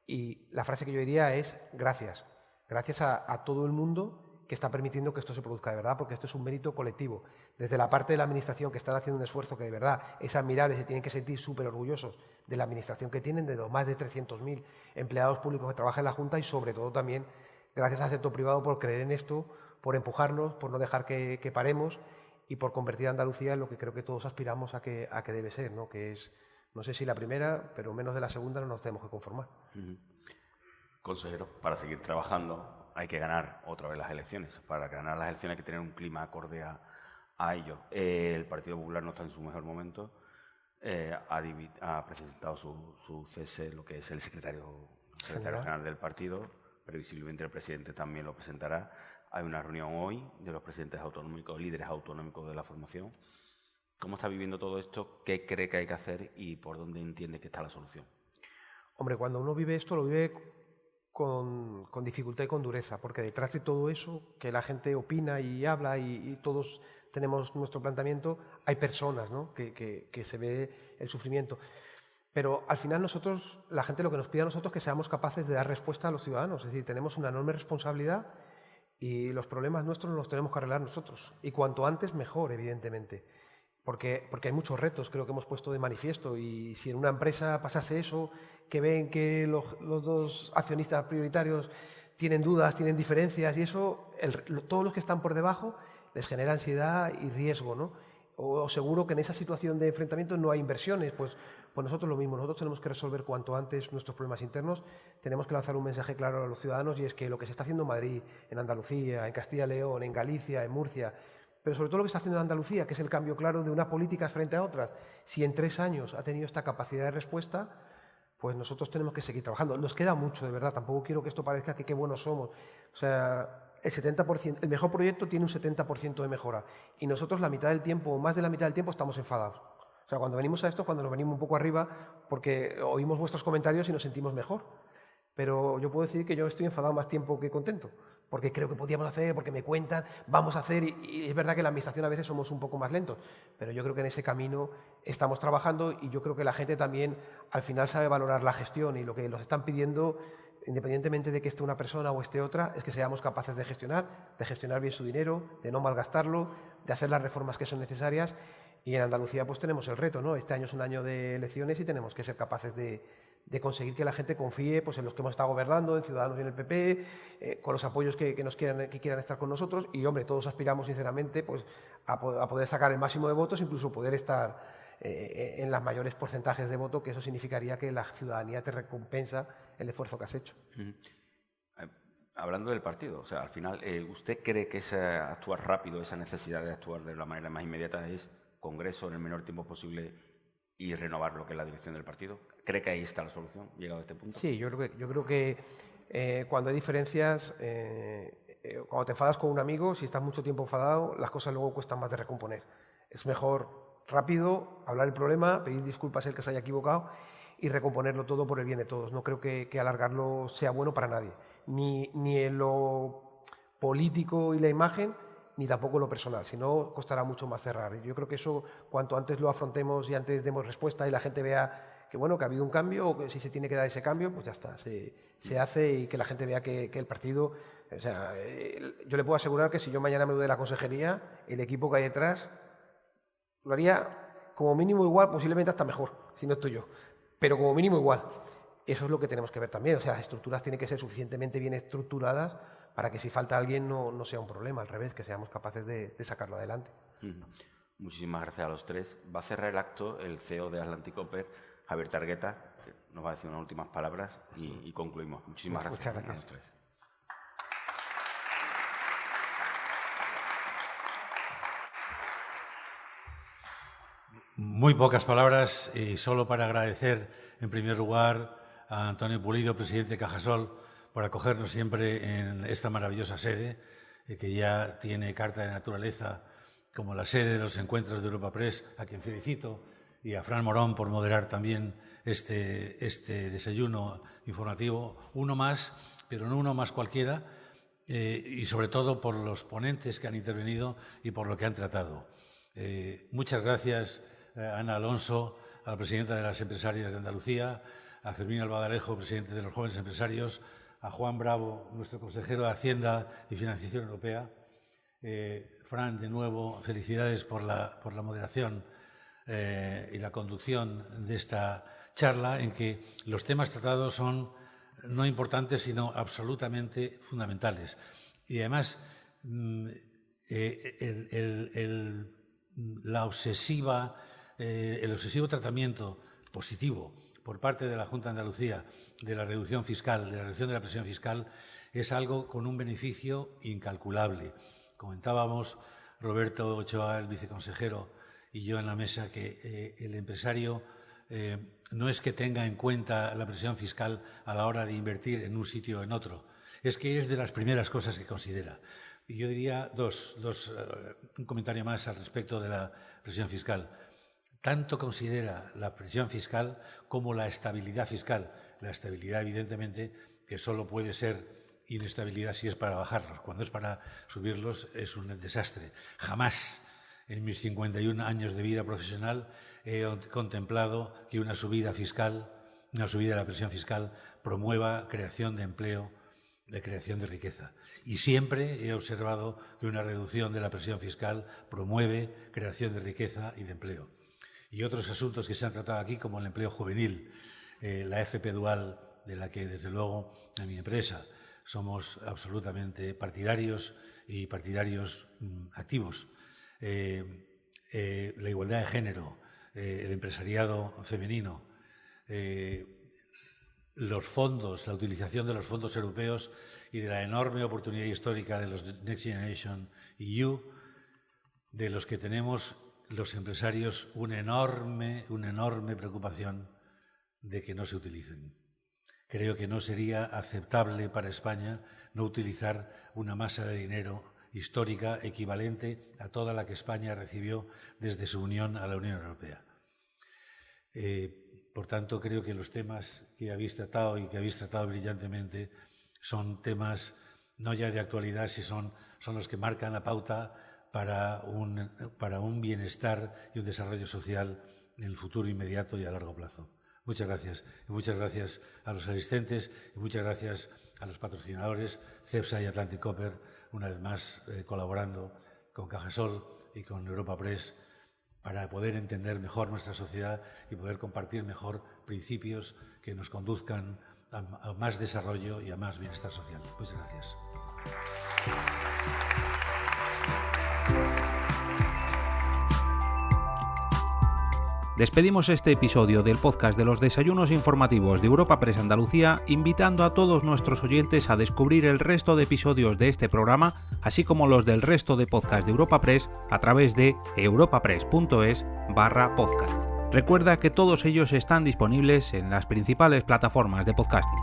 Y la frase que yo diría es gracias. Gracias a todo el mundo que está permitiendo que esto se produzca de verdad, porque esto es un mérito colectivo. Desde la parte de la Administración, que están haciendo un esfuerzo que de verdad es admirable, se tienen que sentir súper orgullosos de la Administración que tienen, de los más de 300.000 empleados públicos que trabajan en la Junta, y sobre todo también gracias al sector privado por creer en esto, por empujarnos, por no dejar que paremos y por convertir a Andalucía en lo que creo que todos aspiramos a que debe ser, ¿no? Que es, no sé si la primera, pero menos de la segunda no nos tenemos que conformar. Consejero, para seguir trabajando hay que ganar otra vez las elecciones. Para ganar las elecciones hay que tener un clima acorde a ello. El Partido Popular no está en su mejor momento. Ha presentado su cese, lo que es el secretario general del partido. Previsiblemente el presidente también lo presentará. Hay una reunión hoy de los presidentes autonómicos, líderes autonómicos de la formación. ¿Cómo está viviendo todo esto? ¿Qué cree que hay que hacer y por dónde entiende que está la solución? Hombre, cuando uno vive esto, lo vive con dificultad y con dureza, porque detrás de todo eso, que la gente opina y habla y todos tenemos nuestro planteamiento, hay personas, ¿no? que se ve el sufrimiento. Pero al final nosotros, la gente lo que nos pide a nosotros es que seamos capaces de dar respuesta a los ciudadanos. Es decir, tenemos una enorme responsabilidad y los problemas nuestros los tenemos que arreglar nosotros. Y cuanto antes, mejor, evidentemente. Porque hay muchos retos, creo que hemos puesto de manifiesto. Y si en una empresa pasase eso, que ven que los dos accionistas prioritarios tienen dudas, tienen diferencias y eso, todos los que están por debajo les genera ansiedad y riesgo, ¿no? O seguro que en esa situación de enfrentamiento no hay inversiones, pues nosotros lo mismo, nosotros tenemos que resolver cuanto antes nuestros problemas internos, tenemos que lanzar un mensaje claro a los ciudadanos y es que lo que se está haciendo en Madrid, en Andalucía, en Castilla y León, en Galicia, en Murcia, pero sobre todo lo que está haciendo en Andalucía, que es el cambio claro de unas políticas frente a otras, si en 3 años ha tenido esta capacidad de respuesta, pues nosotros tenemos que seguir trabajando. Nos queda mucho, de verdad, tampoco quiero que esto parezca que qué buenos somos. O sea, el 70%, el mejor proyecto tiene un 70% de mejora y nosotros la mitad del tiempo, o más de la mitad del tiempo, estamos enfadados. O sea, cuando venimos a esto, cuando nos venimos un poco arriba, porque oímos vuestros comentarios y nos sentimos mejor. Pero yo puedo decir que yo estoy enfadado más tiempo que contento, porque creo que podíamos hacer, porque me cuentan, vamos a hacer, y es verdad que en la administración a veces somos un poco más lentos, pero yo creo que en ese camino estamos trabajando y yo creo que la gente también al final sabe valorar la gestión y lo que nos están pidiendo, independientemente de que esté una persona o esté otra, es que seamos capaces de gestionar bien su dinero, de no malgastarlo, de hacer las reformas que son necesarias. Y en Andalucía pues tenemos el reto, ¿no? Este año es un año de elecciones y tenemos que ser capaces de conseguir que la gente confíe pues, en los que hemos estado gobernando, en Ciudadanos y en el PP, con los apoyos que quieran estar con nosotros. Y, hombre, todos aspiramos sinceramente pues, a poder sacar el máximo de votos, incluso poder estar en los mayores porcentajes de voto, que eso significaría que la ciudadanía te recompensa el esfuerzo que has hecho. Hablando del partido, o sea, al final, ¿usted cree que actuar rápido, esa necesidad de actuar de la manera más inmediata es Congreso en el menor tiempo posible y renovar lo que es la dirección del partido? ¿Cree que ahí está la solución, llegado a este punto? Sí, yo creo que cuando hay diferencias, cuando te enfadas con un amigo, si estás mucho tiempo enfadado, las cosas luego cuestan más de recomponer. Es mejor rápido hablar el problema, pedir disculpas al que se haya equivocado y recomponerlo todo por el bien de todos. No creo que alargarlo sea bueno para nadie, ni en lo político y la imagen, ni tampoco lo personal, si no costará mucho más cerrar. Yo creo que eso, cuanto antes lo afrontemos y antes demos respuesta y la gente vea que, bueno, que ha habido un cambio o que si se tiene que dar ese cambio, pues ya está, se hace y que la gente vea que el partido... O sea, yo le puedo asegurar que si yo mañana me voy de la consejería, el equipo que hay detrás lo haría como mínimo igual, posiblemente hasta mejor, si no estoy yo, pero como mínimo igual. Eso es lo que tenemos que ver también, o sea, las estructuras tienen que ser suficientemente bien estructuradas para que si falta alguien no sea un problema, al revés, que seamos capaces de sacarlo adelante. Muchísimas gracias a los tres. Va a cerrar el acto el CEO de Atlantic Copper, Javier Targueta, que nos va a decir unas últimas palabras y concluimos. Muchísimas gracias a los tres. Muy pocas palabras y solo para agradecer en primer lugar a Antonio Pulido, presidente de Cajasol, por acogernos siempre en esta maravillosa sede, que ya tiene carta de naturaleza como la sede de los encuentros de Europa Press, a quien felicito, y a Fran Morón por moderar también este desayuno informativo. Uno más, pero no uno más cualquiera, y sobre todo por los ponentes que han intervenido y por lo que han tratado. Muchas gracias, Ana Alonso, a la presidenta de las empresarias de Andalucía, a Fermín Albadalejo, presidente de los jóvenes empresarios, a Juan Bravo, nuestro consejero de Hacienda y Financiación Europea. Fran, de nuevo, felicidades por la moderación y la conducción de esta charla, en que los temas tratados son no importantes, sino absolutamente fundamentales. Y además, el obsesivo tratamiento positivo por parte de la Junta de Andalucía de la reducción fiscal, de la reducción de la presión fiscal, es algo con un beneficio incalculable. Comentábamos Roberto Ochoa, el viceconsejero, y yo en la mesa que el empresario no es que tenga en cuenta la presión fiscal a la hora de invertir en un sitio o en otro, es que es de las primeras cosas que considera. Y yo diría un comentario más al respecto de la presión fiscal. Tanto considera la presión fiscal como la estabilidad fiscal. La estabilidad, evidentemente, que solo puede ser inestabilidad si es para bajarlos. Cuando es para subirlos es un desastre. Jamás en mis 51 años de vida profesional he contemplado que una subida de la presión fiscal promueva creación de empleo, de creación de riqueza. Y siempre he observado que una reducción de la presión fiscal promueve creación de riqueza y de empleo. Y otros asuntos que se han tratado aquí, como el empleo juvenil, la FP dual, de la que desde luego en mi empresa somos absolutamente partidarios y partidarios activos. La igualdad de género, el empresariado femenino, los fondos, la utilización de los fondos europeos y de la enorme oportunidad histórica de los Next Generation EU, de los que tenemos los empresarios una enorme preocupación de que no se utilicen. Creo que no sería aceptable para España no utilizar una masa de dinero histórica equivalente a toda la que España recibió desde su unión a la Unión Europea. Por tanto, creo que los temas que habéis tratado y que habéis tratado brillantemente son temas no ya de actualidad, sino son los que marcan la pauta para un bienestar y un desarrollo social en el futuro inmediato y a largo plazo. Muchas gracias. Y muchas gracias a los asistentes y muchas gracias a los patrocinadores, CEPSA y Atlantic Copper, una vez más colaborando con Cajasol y con Europa Press para poder entender mejor nuestra sociedad y poder compartir mejor principios que nos conduzcan a más desarrollo y a más bienestar social. Muchas gracias. Despedimos este episodio del podcast de los desayunos informativos de Europa Press Andalucía, invitando a todos nuestros oyentes a descubrir el resto de episodios de este programa, así como los del resto de podcasts de Europa Press a través de europapress.es/podcast. Recuerda que todos ellos están disponibles en las principales plataformas de podcasting.